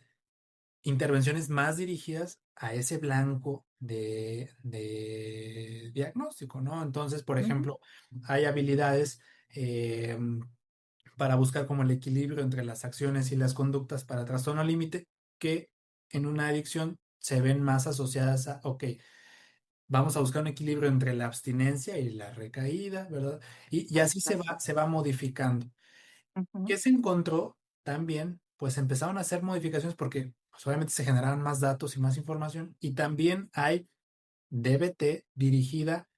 [SPEAKER 2] intervenciones más dirigidas a ese blanco de diagnóstico, ¿no? Entonces, por
[SPEAKER 1] Ujú,
[SPEAKER 2] ejemplo, hay habilidades eh, para buscar como el equilibrio entre las acciones y las conductas para trastorno límite que en una adicción se ven más asociadas a, ok, vamos a buscar un equilibrio entre la abstinencia y la recaída, ¿verdad? Y así
[SPEAKER 1] exacto.
[SPEAKER 2] se va modificando.
[SPEAKER 1] Ujú,
[SPEAKER 2] ¿Qué se encontró también? Pues empezaron a hacer modificaciones porque pues, obviamente se generaban más datos y más información y también hay DBT dirigida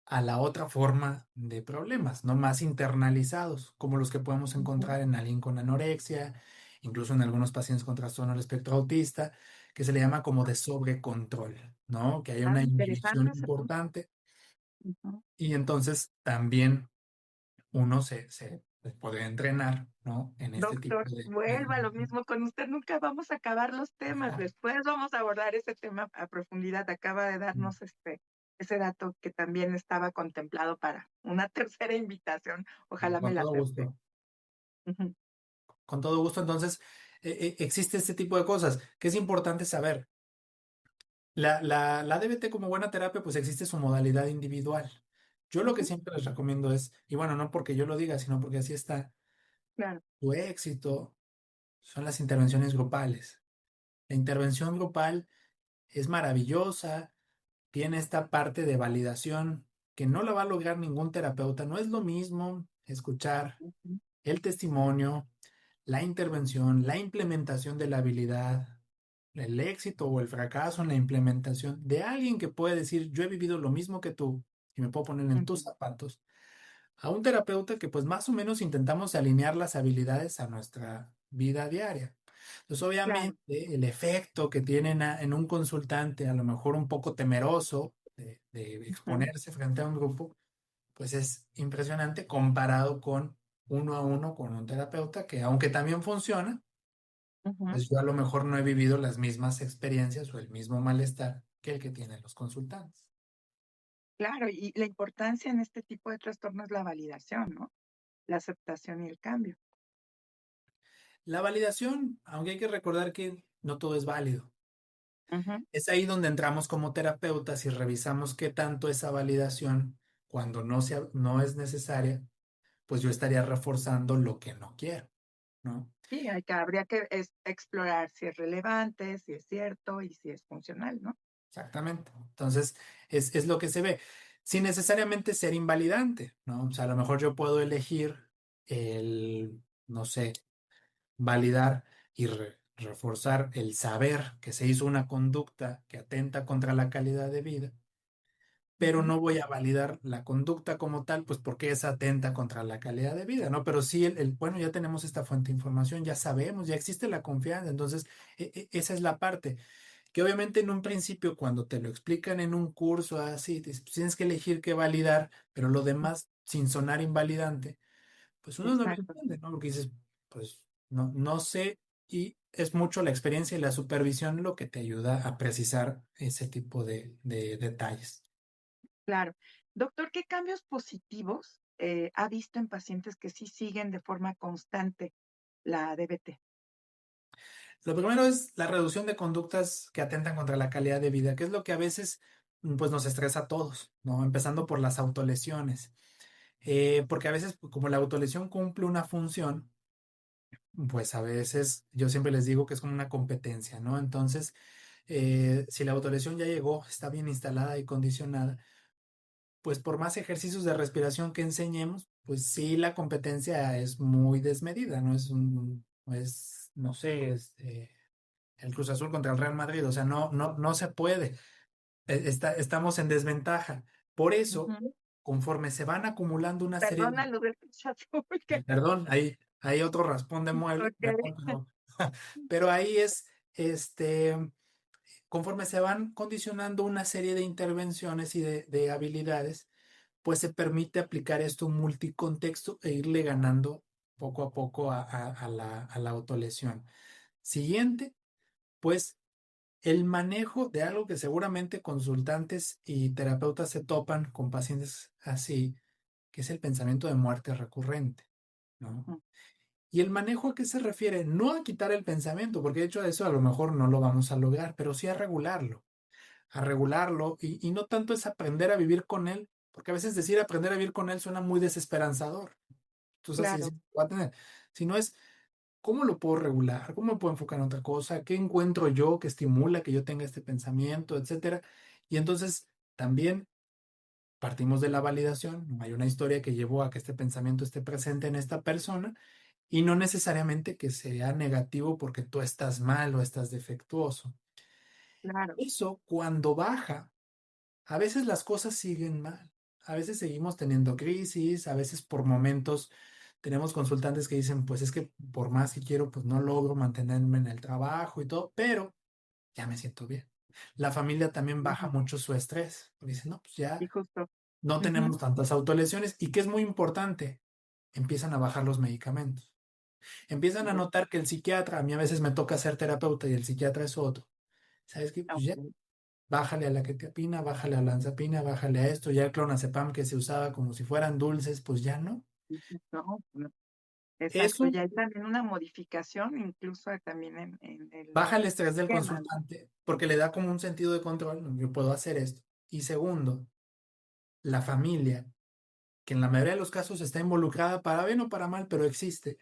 [SPEAKER 2] a la otra forma de problemas, no más internalizados, como los que podemos
[SPEAKER 1] ujú.
[SPEAKER 2] encontrar en alguien con anorexia, incluso en algunos pacientes con trastorno del espectro autista, que se le llama como de sobrecontrol, ¿no? Que hay
[SPEAKER 1] Ah,
[SPEAKER 2] una inyección
[SPEAKER 1] interesante ese punto.
[SPEAKER 2] importante
[SPEAKER 1] Ujú.
[SPEAKER 2] y entonces también uno se puede entrenar, ¿no? En este tipo
[SPEAKER 1] Doctor,
[SPEAKER 2] de
[SPEAKER 1] vuelva a lo mismo con usted, nunca vamos a acabar los temas. Después vamos a abordar ese tema a profundidad. Acaba de darnos ese dato que también estaba contemplado para una tercera invitación. Ojalá me
[SPEAKER 2] Con
[SPEAKER 1] la
[SPEAKER 2] todo
[SPEAKER 1] acepte.
[SPEAKER 2] gusto,
[SPEAKER 1] Ujú,
[SPEAKER 2] con todo gusto. Entonces, existe este tipo de cosas que es importante saber. La DBT como buena terapia, pues existe su modalidad individual. Yo lo que
[SPEAKER 1] ujú,
[SPEAKER 2] siempre les recomiendo es, y bueno, no porque yo lo diga, sino porque así está,
[SPEAKER 1] claro.
[SPEAKER 2] tu éxito son las intervenciones grupales. La intervención grupal es maravillosa, tiene esta parte de validación que no la va a lograr ningún terapeuta. No es lo mismo escuchar
[SPEAKER 1] Ujú,
[SPEAKER 2] el testimonio, la intervención, la implementación de la habilidad, el éxito o el fracaso en la implementación de alguien que puede decir, yo he vivido lo mismo que tú y me puedo poner en tus
[SPEAKER 1] ujú,
[SPEAKER 2] zapatos, a un terapeuta que pues más o menos intentamos alinear las habilidades a nuestra vida diaria. Entonces,
[SPEAKER 1] claro.
[SPEAKER 2] obviamente, el efecto que tienen en un consultante, a lo mejor un poco temeroso de
[SPEAKER 1] Ujú,
[SPEAKER 2] exponerse frente a un grupo, pues es impresionante comparado con uno a uno con un terapeuta que aunque también funciona,
[SPEAKER 1] ujú,
[SPEAKER 2] pues yo a lo mejor no he vivido las mismas experiencias o el mismo malestar que el que tienen los consultantes.
[SPEAKER 1] Claro, y la importancia en este tipo de trastorno es la validación, ¿no? La aceptación y el cambio.
[SPEAKER 2] La validación, aunque hay que recordar que no todo es válido.
[SPEAKER 1] Ujú.
[SPEAKER 2] Es ahí donde entramos como terapeutas y revisamos qué tanto esa validación, cuando no es necesaria, pues yo estaría reforzando lo que no quiero, ¿no?
[SPEAKER 1] Sí, habría que explorar si es relevante, si es cierto y si es funcional, ¿no?
[SPEAKER 2] Exactamente. Entonces, es lo que se ve, sin necesariamente ser invalidante, ¿no? O sea, a lo mejor yo puedo elegir no sé, validar y reforzar el saber que se hizo una conducta que atenta contra la calidad de vida, pero
[SPEAKER 1] Ujú.
[SPEAKER 2] no voy a validar la conducta como tal, pues porque es atenta contra la calidad de vida, ¿no? Pero sí, bueno, ya tenemos esta fuente de información, ya sabemos, ya existe la confianza, entonces esa es la parte, que obviamente en un principio cuando te lo explican en un curso así, pues, tienes que elegir qué validar, pero lo demás, sin sonar invalidante, pues uno no lo
[SPEAKER 1] Exacto,
[SPEAKER 2] entiende, ¿no? Porque dices, pues no sé, y es mucho la experiencia y la supervisión lo que te ayuda a precisar ese tipo de detalles.
[SPEAKER 1] claro. Doctor, ¿qué cambios positivos ha visto en pacientes que sí siguen de forma constante la DBT?
[SPEAKER 2] Lo primero es la reducción de conductas que atentan contra la calidad de vida, que es lo que a veces pues nos estresa a todos, ¿no? Empezando por las autolesiones. Porque a veces, pues, como la autolesión cumple una función, pues a veces yo siempre les digo que es como una competencia, ¿no? Entonces, si la autolesión ya llegó, está bien instalada y condicionada, pues por más ejercicios de respiración que enseñemos, pues sí, la competencia es muy desmedida, ¿no? No sé, el Cruz Azul contra el Real Madrid, o sea, no se puede. Estamos en desventaja. Por eso,
[SPEAKER 1] Ujú.
[SPEAKER 2] conforme se van acumulando una serie
[SPEAKER 1] Perdona lo del Cruz Azul,
[SPEAKER 2] perdón, hay otro raspón de mueble,
[SPEAKER 1] okey.
[SPEAKER 2] perdón, pero ahí es, conforme se van condicionando una serie de intervenciones y de habilidades, pues se permite aplicar esto multicontexto e irle ganando poco a poco a la autolesión. Siguiente, pues el manejo de algo que seguramente consultantes y terapeutas se topan con pacientes así, que es el pensamiento de muerte recurrente, ¿no?
[SPEAKER 1] Mm,
[SPEAKER 2] ¿Y el manejo a qué se refiere? No a quitar el pensamiento, porque de hecho eso a lo mejor no lo vamos a lograr, pero sí a regularlo y no tanto es aprender a vivir con él, porque a veces decir aprender a vivir con él suena muy desesperanzador. Entonces así
[SPEAKER 1] claro,
[SPEAKER 2] decir, "Voy a tener", sino es cómo lo puedo regular, cómo me puedo enfocar en otra cosa, qué encuentro yo que estimula que yo tenga este pensamiento, etcétera. Y entonces también partimos de la validación, hay una historia que llevó a que este pensamiento esté presente en esta persona y no necesariamente que sea negativo porque tú estás mal o estás defectuoso.
[SPEAKER 1] claro.
[SPEAKER 2] Eso cuando baja, a veces las cosas siguen mal, a veces seguimos teniendo crisis, a veces por momentos tenemos consultantes que dicen, pues es que por más que quiero, pues no logro mantenerme en el trabajo y todo, pero ya me siento bien. La familia también baja
[SPEAKER 1] Ujú.
[SPEAKER 2] mucho su estrés, porque dice, no, pues
[SPEAKER 1] Y
[SPEAKER 2] ya
[SPEAKER 1] justo.
[SPEAKER 2] no
[SPEAKER 1] Ujú.
[SPEAKER 2] tenemos tantas autolesiones y que es muy importante, empiezan a bajar los medicamentos. Empiezan a notar que el psiquiatra, a mí a veces me toca ser terapeuta y el psiquiatra es otro. ¿Sabes qué? Pues ya,
[SPEAKER 1] Okey.
[SPEAKER 2] bájale a la quetiapina, bájale a la olanzapina, bájale a esto, ya el clonazepam que se usaba como si fueran dulces, pues ya no.
[SPEAKER 1] Ujú. No, no. Exacto,
[SPEAKER 2] Eso
[SPEAKER 1] ya hay también una modificación, incluso también en el
[SPEAKER 2] baja el estrés del
[SPEAKER 1] esquema, ¿no?
[SPEAKER 2] consultante porque le da como un sentido de control, "No, yo puedo hacer esto". Y segundo, la familia, que en la mayoría de los casos está involucrada para bien o para mal, pero existe,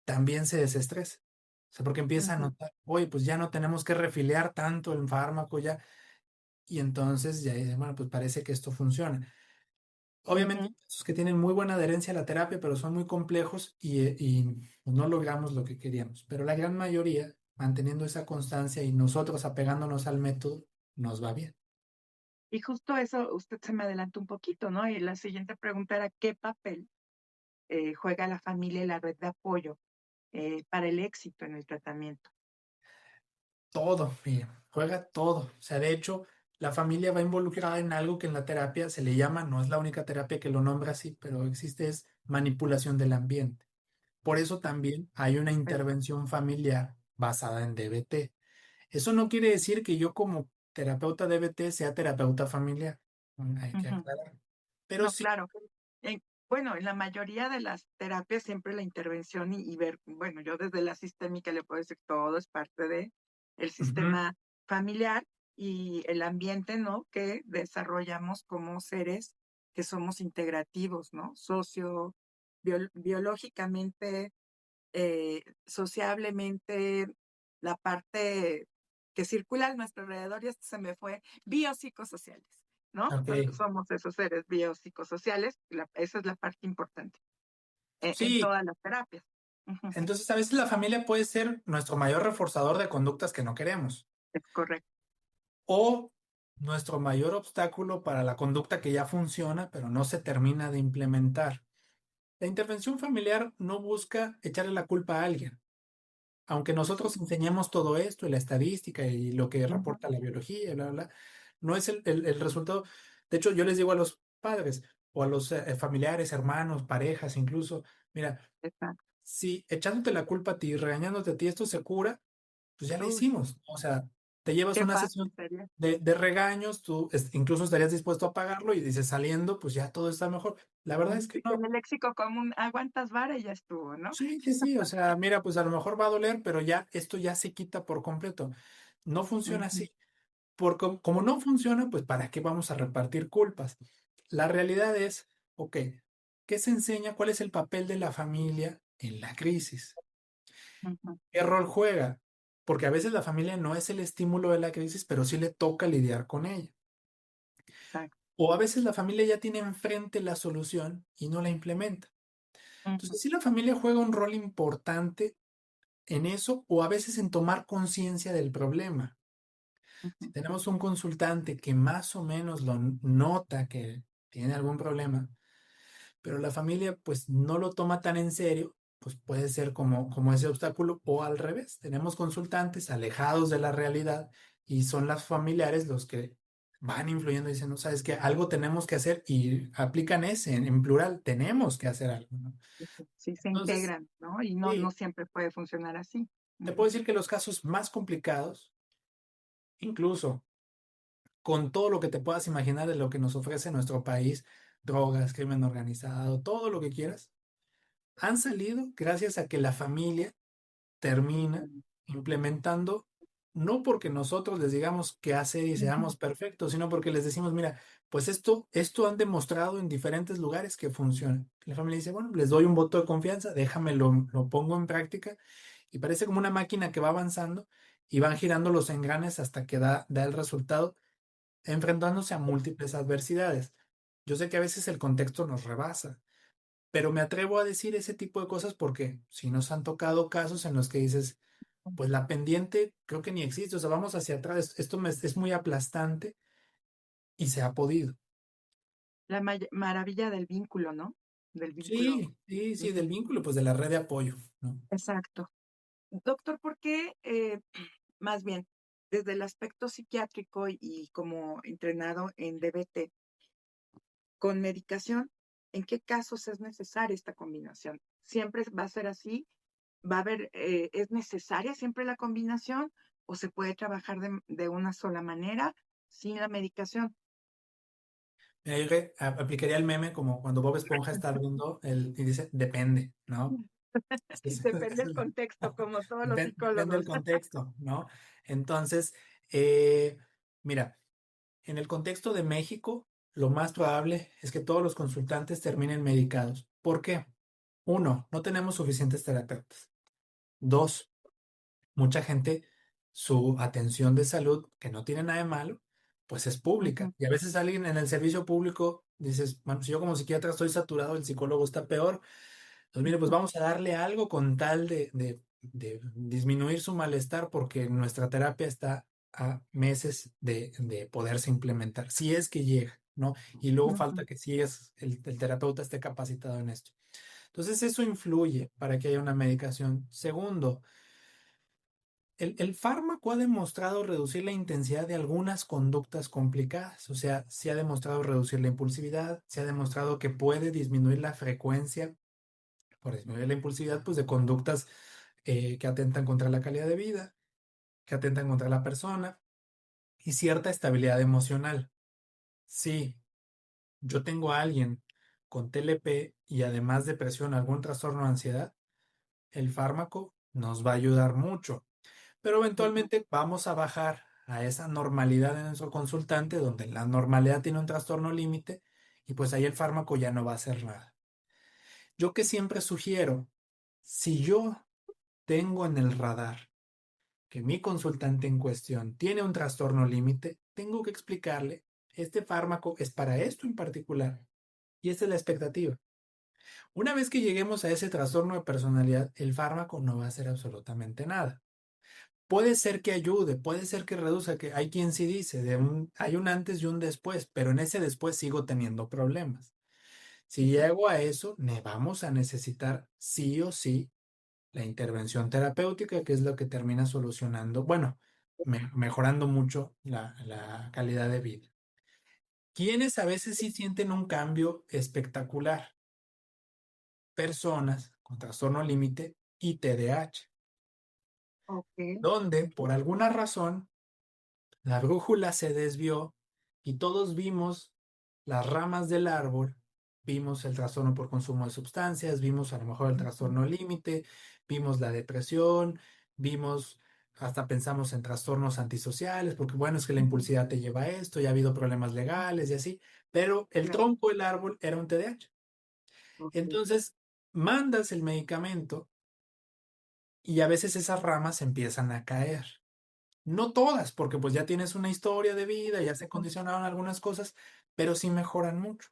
[SPEAKER 2] también se desestresa. O sea, porque empieza a
[SPEAKER 1] Ujú,
[SPEAKER 2] notar, oye, pues ya no tenemos que refiliar tanto el fármaco, ya. Y entonces ya dicen, bueno, pues parece que esto funciona. Obviamente,
[SPEAKER 1] ujú.
[SPEAKER 2] hay casos que tienen muy buena adherencia a la terapia, pero son muy complejos pues, no logramos lo que queríamos. Pero la gran mayoría, manteniendo esa constancia y nosotros apegándonos al método, nos va bien.
[SPEAKER 1] Y justo eso, usted se me adelantó un poquito, ¿no? Y la siguiente pregunta era, ¿qué papel, juega la familia y la red de apoyo, para el éxito en el tratamiento?
[SPEAKER 2] Todo, mira, juega todo. O sea, de hecho, la familia va involucrada en algo que en la terapia se le llama, no es la única terapia que lo nombra así, pero existe, es manipulación del ambiente. Por eso también hay una
[SPEAKER 1] Pues,
[SPEAKER 2] intervención familiar basada en DBT. Eso no quiere decir que yo como terapeuta DBT sea terapeuta familiar. Hay que
[SPEAKER 1] Ujú.
[SPEAKER 2] aclarar. Pero
[SPEAKER 1] No,
[SPEAKER 2] sí.
[SPEAKER 1] claro. Bueno, en la mayoría de las terapias siempre la intervención y ver, bueno, yo desde la sistémica le puedo decir todo es parte de el
[SPEAKER 2] Ujú.
[SPEAKER 1] sistema familiar y el ambiente, ¿no? Que desarrollamos como seres que somos integrativos, ¿no? Biológicamente, sociablemente, la parte que circula a nuestro alrededor, y esto se me fue, biopsicosociales, ¿no?
[SPEAKER 2] Ok.
[SPEAKER 1] Somos esos seres biopsicosociales, esa es la parte importante en
[SPEAKER 2] Sí,
[SPEAKER 1] todas las terapias. Ujú,
[SPEAKER 2] entonces a veces la familia puede ser nuestro mayor reforzador de conductas que no queremos
[SPEAKER 1] es correcto.
[SPEAKER 2] o nuestro mayor obstáculo para la conducta que ya funciona, pero no se termina de implementar. La intervención familiar no busca echarle la culpa a alguien. Aunque
[SPEAKER 1] Ujú,
[SPEAKER 2] nosotros enseñemos todo esto y la estadística y lo que
[SPEAKER 1] ujú,
[SPEAKER 2] reporta la biología, bla, bla, bla, no es el resultado. De hecho, yo les digo a los padres o a los familiares, hermanos, parejas, incluso, mira,
[SPEAKER 1] exacto.
[SPEAKER 2] si echándote la culpa a ti, regañándote a ti, esto se cura, pues ya la
[SPEAKER 1] Uy,
[SPEAKER 2] hicimos, ¿no? O sea, te llevas
[SPEAKER 1] qué
[SPEAKER 2] una
[SPEAKER 1] fácil
[SPEAKER 2] sesión
[SPEAKER 1] sería.
[SPEAKER 2] de regaños, tú incluso estarías dispuesto a pagarlo y dices, saliendo, pues ya todo está mejor. La verdad es que
[SPEAKER 1] Sí, con
[SPEAKER 2] no.
[SPEAKER 1] el léxico común, aguantas vara y ya estuvo, ¿no?
[SPEAKER 2] Sí, sí, sí, o sea, mira, pues a lo mejor va a doler, pero ya esto ya se quita por completo. No funciona
[SPEAKER 1] Ujú,
[SPEAKER 2] así. Como no funciona, pues ¿para qué vamos a repartir culpas? La realidad es, ok, ¿qué se enseña? ¿Cuál es el papel de la familia en la crisis?
[SPEAKER 1] ujú,
[SPEAKER 2] ¿Qué rol juega? Porque a veces la familia no es el estímulo de la crisis, pero sí le toca lidiar con ella.
[SPEAKER 1] exacto.
[SPEAKER 2] O a veces la familia ya tiene enfrente la solución y no la implementa.
[SPEAKER 1] Ujú,
[SPEAKER 2] Entonces, sí la familia juega un rol importante en eso o a veces en tomar conciencia del problema. Si
[SPEAKER 1] ujú,
[SPEAKER 2] tenemos un consultante que más o menos lo nota que tiene algún problema, pero la familia pues no lo toma tan en serio, pues puede ser como ese obstáculo o al revés. Tenemos consultantes alejados de la realidad y son las familiares los que van influyendo y dicen, no, sabes que algo tenemos que hacer y aplican ese en plural, tenemos que hacer algo, ¿no?
[SPEAKER 1] ujú. Sí, se
[SPEAKER 2] Entonces,
[SPEAKER 1] integran, ¿no? Y no
[SPEAKER 2] sí,
[SPEAKER 1] siempre puede funcionar así.
[SPEAKER 2] te puedo
[SPEAKER 1] Ujú,
[SPEAKER 2] decir que los casos más complicados, incluso con todo lo que te puedas imaginar de lo que nos ofrece nuestro país, drogas, crimen organizado, todo lo que quieras, han salido gracias a que la familia termina
[SPEAKER 1] ujú,
[SPEAKER 2] implementando, no porque nosotros les digamos qué hacer y
[SPEAKER 1] ujú,
[SPEAKER 2] seamos perfectos, sino porque les decimos, mira, pues esto han demostrado en diferentes lugares que funciona. La familia dice, bueno, les doy un voto de confianza, déjame lo pongo en práctica y parece como una máquina que va avanzando y van girando los engranes hasta que da el resultado enfrentándose a múltiples adversidades. Yo sé que a veces el contexto nos rebasa, pero me atrevo a decir ese tipo de cosas porque si nos han tocado casos en los que dices, pues la pendiente creo que ni existe, o sea, vamos hacia atrás, esto es muy aplastante y se ha podido.
[SPEAKER 1] La maravilla del vínculo, ¿no? Del vínculo.
[SPEAKER 2] Sí, sí, sí, del
[SPEAKER 1] Ujú,
[SPEAKER 2] vínculo, pues de la red de apoyo, ¿no?
[SPEAKER 1] exacto. Doctor, ¿por qué, más bien, desde el aspecto psiquiátrico y como entrenado en DBT, con medicación, en qué casos es necesaria esta combinación? ¿Siempre va a ser así? ¿Va a haber, es necesaria siempre la combinación o se puede trabajar de una sola manera sin la medicación?
[SPEAKER 2] Mira, yo que aplicaría el meme como cuando Bob Esponja está viendo y dice, depende, ¿no?
[SPEAKER 1] Depende del contexto, como todos los
[SPEAKER 2] Depende del
[SPEAKER 1] psicólogos.
[SPEAKER 2] contexto, ¿no? Entonces, mira, en el contexto de México, lo más probable es que todos los consultantes terminen medicados. ¿Por qué? Uno, no tenemos suficientes terapeutas. Dos, mucha gente, su atención de salud, que no tiene nada de malo, pues es pública.
[SPEAKER 1] Ujú,
[SPEAKER 2] Y a veces alguien en el servicio público dices, bueno, si yo como psiquiatra estoy saturado, el psicólogo está peor. Entonces, mire, pues
[SPEAKER 1] ujú,
[SPEAKER 2] vamos a darle algo con tal de disminuir su malestar porque nuestra terapia está a meses de poderse implementar, si es que llega, ¿no? Y luego
[SPEAKER 1] ujú.
[SPEAKER 2] falta que si es el terapeuta esté capacitado en esto. Entonces, eso influye para que haya una medicación. Segundo, el fármaco ha demostrado reducir la intensidad de algunas conductas complicadas, o sea, se ha demostrado reducir la impulsividad, se ha demostrado que puede disminuir la frecuencia por disminuir la impulsividad, pues de conductas que atentan contra la calidad de vida, que atentan contra la persona. y cierta estabilidad emocional. Sí, yo tengo a alguien con TLP y además depresión, algún trastorno de ansiedad, el fármaco nos va a ayudar mucho, pero
[SPEAKER 1] Ujú.
[SPEAKER 2] eventualmente vamos a bajar a esa normalidad de nuestro consultante, donde la normalidad tiene un trastorno límite y pues ahí el fármaco ya no va a hacer nada. Yo que siempre sugiero, si yo tengo en el radar que mi consultante en cuestión tiene un trastorno límite, tengo que explicarle, este fármaco es para esto en particular y esta es la expectativa. Una vez que lleguemos a ese trastorno de personalidad, el fármaco no va a hacer absolutamente nada. Puede ser que ayude, puede ser que reduzca, que hay quien sí dice, hay un antes y un después, pero en ese después sigo teniendo problemas. Si
[SPEAKER 1] Ujú.
[SPEAKER 2] llego a eso, vamos a necesitar sí o sí la intervención terapéutica, que es lo que termina solucionando, bueno, mejorando mucho la calidad de vida. Quienes a veces sí sienten un cambio espectacular, personas con trastorno límite y TDAH,
[SPEAKER 1] Ok.
[SPEAKER 2] donde por alguna razón la brújula se desvió y todos vimos las ramas del árbol, vimos el trastorno por consumo de sustancias, vimos a lo mejor el
[SPEAKER 1] Ujú.
[SPEAKER 2] trastorno límite, vimos la depresión, vimos, hasta pensamos en trastornos antisociales, porque bueno, es que la
[SPEAKER 1] Ujú.
[SPEAKER 2] impulsividad te lleva a esto, ya ha habido problemas legales y así, pero el
[SPEAKER 1] Claro.
[SPEAKER 2] tronco del árbol era un TDAH.
[SPEAKER 1] Ok.
[SPEAKER 2] Entonces, mandas el medicamento y a veces esas ramas empiezan a caer. No todas, porque pues ya tienes una historia de vida, ya se
[SPEAKER 1] Ujú.
[SPEAKER 2] condicionaron algunas cosas, pero sí mejoran mucho.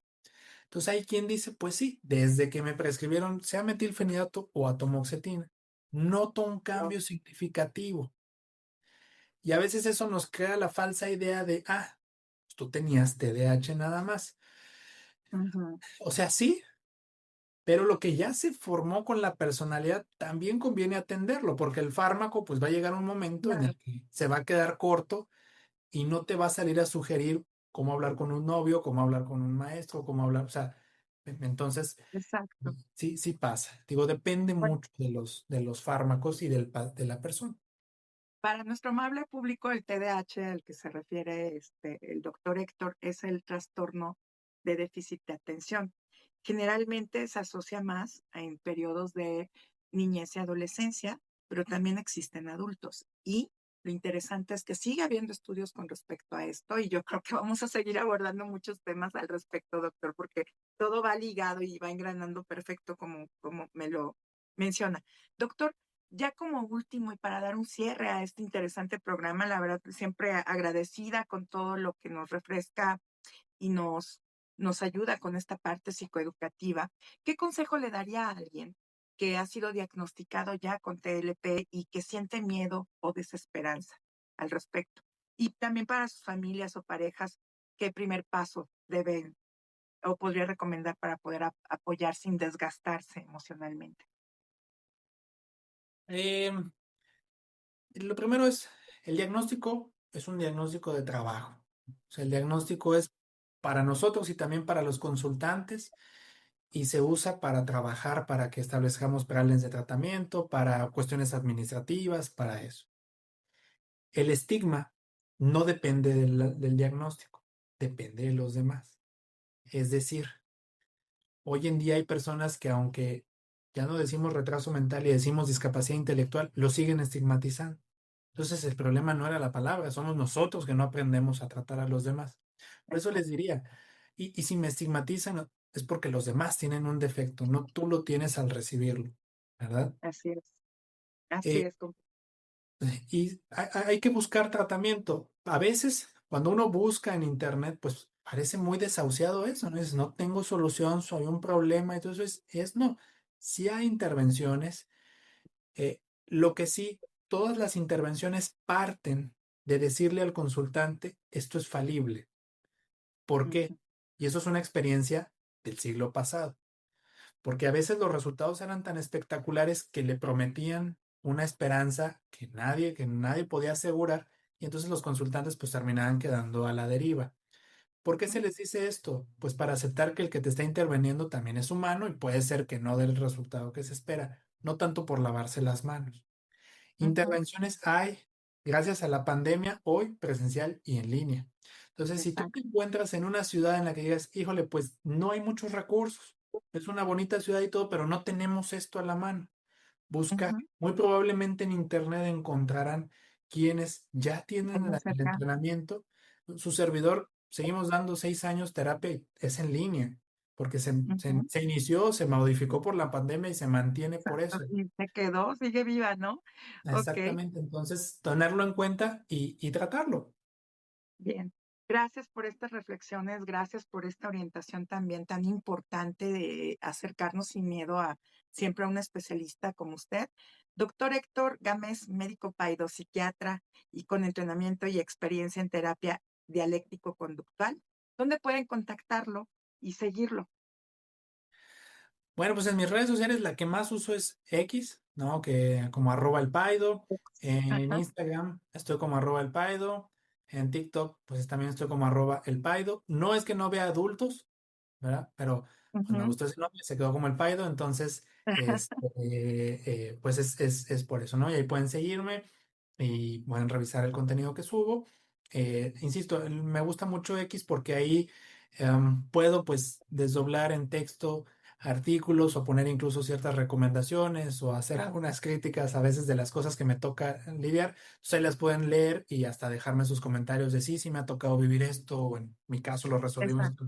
[SPEAKER 2] Entonces hay quien dice, pues sí, desde que me prescribieron sea metilfenidato o atomoxetina, noto un
[SPEAKER 1] Claro.
[SPEAKER 2] cambio significativo. Y a veces eso nos crea la falsa idea de, pues tú tenías TDAH nada más.
[SPEAKER 1] Ujú.
[SPEAKER 2] O sea, sí, pero lo que ya se formó con la personalidad también conviene atenderlo, porque el fármaco pues va a llegar un momento en
[SPEAKER 1] Claro.
[SPEAKER 2] el que se va a quedar corto y no te va a salir a sugerir cómo hablar con un novio, cómo hablar con un maestro, cómo hablar, o sea, entonces
[SPEAKER 1] Exacto.
[SPEAKER 2] sí, sí pasa. Digo, depende
[SPEAKER 1] Bueno,
[SPEAKER 2] mucho de los fármacos y de la persona.
[SPEAKER 1] para nuestro amable público, el TDAH al que se refiere el doctor Héctor es el trastorno de déficit de atención. Generalmente se asocia más en periodos de niñez y adolescencia, pero también existen adultos. Y lo interesante es que sigue habiendo estudios con respecto a esto y yo creo que vamos a seguir abordando muchos temas al respecto, doctor, porque todo va ligado y va engranando perfecto como me lo menciona. Doctor, ya como último y para dar un cierre a este interesante programa, la verdad siempre agradecida con todo lo que nos refresca y nos ayuda con esta parte psicoeducativa. ¿Qué consejo le daría a alguien que ha sido diagnosticado ya con TLP y que siente miedo o desesperanza al respecto? Y también para sus familias o parejas, ¿qué primer paso deben o podría recomendar para poder apoyar sin desgastarse emocionalmente?
[SPEAKER 2] Em, lo primero es, el diagnóstico es un diagnóstico de trabajo. O sea, el diagnóstico es para nosotros y también para los consultantes y se usa para trabajar, para que establezcamos planes de tratamiento, para cuestiones administrativas, para eso. El estigma no depende del diagnóstico, depende de los demás. Es decir, hoy en día hay personas que aunque ya no decimos retraso mental y decimos discapacidad intelectual, lo siguen estigmatizando. Entonces el problema no era la palabra, somos nosotros que no aprendemos a tratar a los demás. Por eso les
[SPEAKER 1] Exacto.
[SPEAKER 2] diría, y si me estigmatizan es porque los demás tienen un defecto, no tú lo tienes al recibirlo, ¿verdad?
[SPEAKER 1] Así es. Así
[SPEAKER 2] Eh,
[SPEAKER 1] es.
[SPEAKER 2] y hay que buscar tratamiento. A veces, cuando uno busca en internet, pues parece muy desahuciado eso, ¿no? Es, no tengo solución, soy un problema. Entonces, no. Sí hay intervenciones. Lo que sí, todas las intervenciones parten de decirle al consultante, esto es falible. ¿Por qué?
[SPEAKER 1] Ujú.
[SPEAKER 2] Y eso es una experiencia del siglo pasado. Porque a veces los resultados eran tan espectaculares que le prometían una esperanza que nadie podía asegurar, y entonces los consultantes pues terminaban quedando a la deriva. ¿Por qué se les dice esto? Pues para aceptar que el que te está interviniendo también es humano y puede ser que no dé el resultado que se espera, no tanto por lavarse las manos.
[SPEAKER 1] Ujú.
[SPEAKER 2] Intervenciones hay, gracias a la pandemia, hoy presencial y en línea. Entonces, si tú te
[SPEAKER 1] Exacto.
[SPEAKER 2] encuentras en una ciudad en la que digas, híjole, pues no hay muchos recursos, es una bonita ciudad y todo, pero no tenemos esto a la mano. Busca,
[SPEAKER 1] Ujú.
[SPEAKER 2] muy probablemente en internet encontrarán quienes ya
[SPEAKER 1] Ahí
[SPEAKER 2] tienen
[SPEAKER 1] muy
[SPEAKER 2] el
[SPEAKER 1] cerca.
[SPEAKER 2] entrenamiento. Su servidor, seguimos dando 6 años terapia y es en línea, porque
[SPEAKER 1] Ujú.
[SPEAKER 2] se inició, se modificó por la pandemia y se mantiene por
[SPEAKER 1] Exacto.
[SPEAKER 2] eso.
[SPEAKER 1] Y se quedó, sigue viva, ¿no? Ok.
[SPEAKER 2] Exactamente, entonces tenerlo en cuenta y tratarlo.
[SPEAKER 1] Bien, gracias por estas reflexiones, gracias por esta orientación también tan importante de acercarnos sin miedo a siempre a un especialista como usted. Doctor Héctor Gámez, médico psiquiatra y con entrenamiento y experiencia en terapia dialéctico-conductual, ¿dónde pueden contactarlo y seguirlo?
[SPEAKER 2] Bueno, pues en mis redes sociales la que más uso es X, ¿no? Que como @elpaido. En
[SPEAKER 1] Ajá.
[SPEAKER 2] Instagram estoy como @elpaido. En TikTok, pues también estoy como @elpaido. No es que no vea adultos, ¿verdad? Pero pues me
[SPEAKER 1] Ujú.
[SPEAKER 2] gustó ese nombre, se quedó como el Paido, entonces, pues es por eso, ¿no? Y ahí pueden seguirme y pueden revisar el contenido que subo. Insisto, me gusta mucho X porque ahí puedo pues desdoblar en texto artículos o poner incluso ciertas recomendaciones o hacer algunas críticas a veces de las cosas que me toca lidiar. Entonces ahí las pueden leer y hasta dejarme sus comentarios de sí, sí me ha tocado vivir esto, o en mi caso lo resolvimos
[SPEAKER 1] Exacto.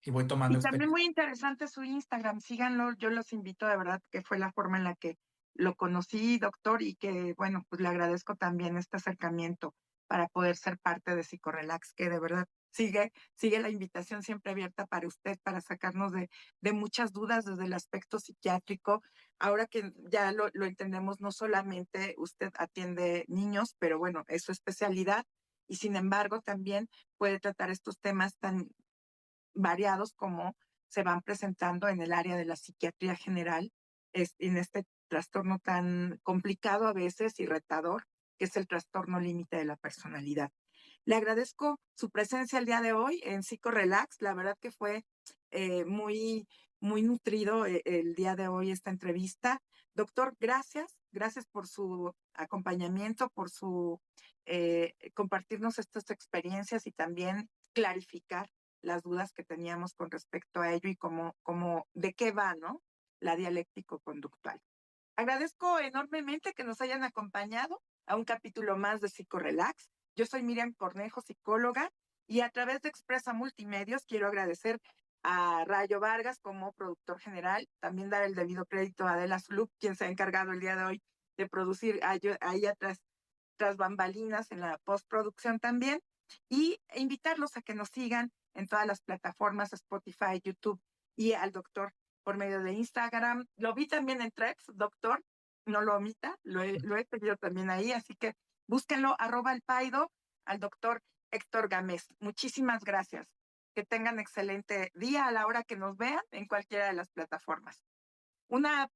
[SPEAKER 2] y voy tomando
[SPEAKER 1] Y también
[SPEAKER 2] experiencia.
[SPEAKER 1] muy interesante su Instagram, síganlo, yo los invito de verdad, que fue la forma en la que lo conocí, doctor, y que, bueno, pues le agradezco también este acercamiento para poder ser parte de Psicorelax, que de verdad sigue la invitación siempre abierta para usted, para sacarnos de muchas dudas desde el aspecto psiquiátrico. Ahora que ya lo entendemos, no solamente usted atiende niños, pero bueno, es su especialidad, y sin embargo también puede tratar estos temas tan variados como se van presentando en el área de la psiquiatría general, en este trastorno tan complicado a veces y retador, que es el trastorno límite de la personalidad. Le agradezco su presencia el día de hoy en Psicorelax. La verdad que fue muy nutrido el día de hoy esta entrevista. Doctor, gracias por su acompañamiento, por su compartirnos estas experiencias y también clarificar las dudas que teníamos con respecto a ello y de qué va, ¿no? La dialéctico-conductual. Agradezco enormemente que nos hayan acompañado a un capítulo más de Psicorelax. Yo soy Miriam Cornejo, psicóloga, y a través de Expresa Multimedios quiero agradecer a Rayo Vargas como productor general, también dar el debido crédito a Adela Zulup, quien se ha encargado el día de hoy de producir ahí atrás tras bambalinas en la postproducción también, y invitarlos a que nos sigan en todas las plataformas, Spotify, YouTube, y al doctor por medio de Instagram. Lo vi también en Threads, doctor, no lo omita, lo he pedido también ahí, así que búsquenlo, @elpaido, al doctor Héctor Gámez. Muchísimas gracias. Que tengan excelente día a la hora que nos vean en cualquiera de las plataformas. Una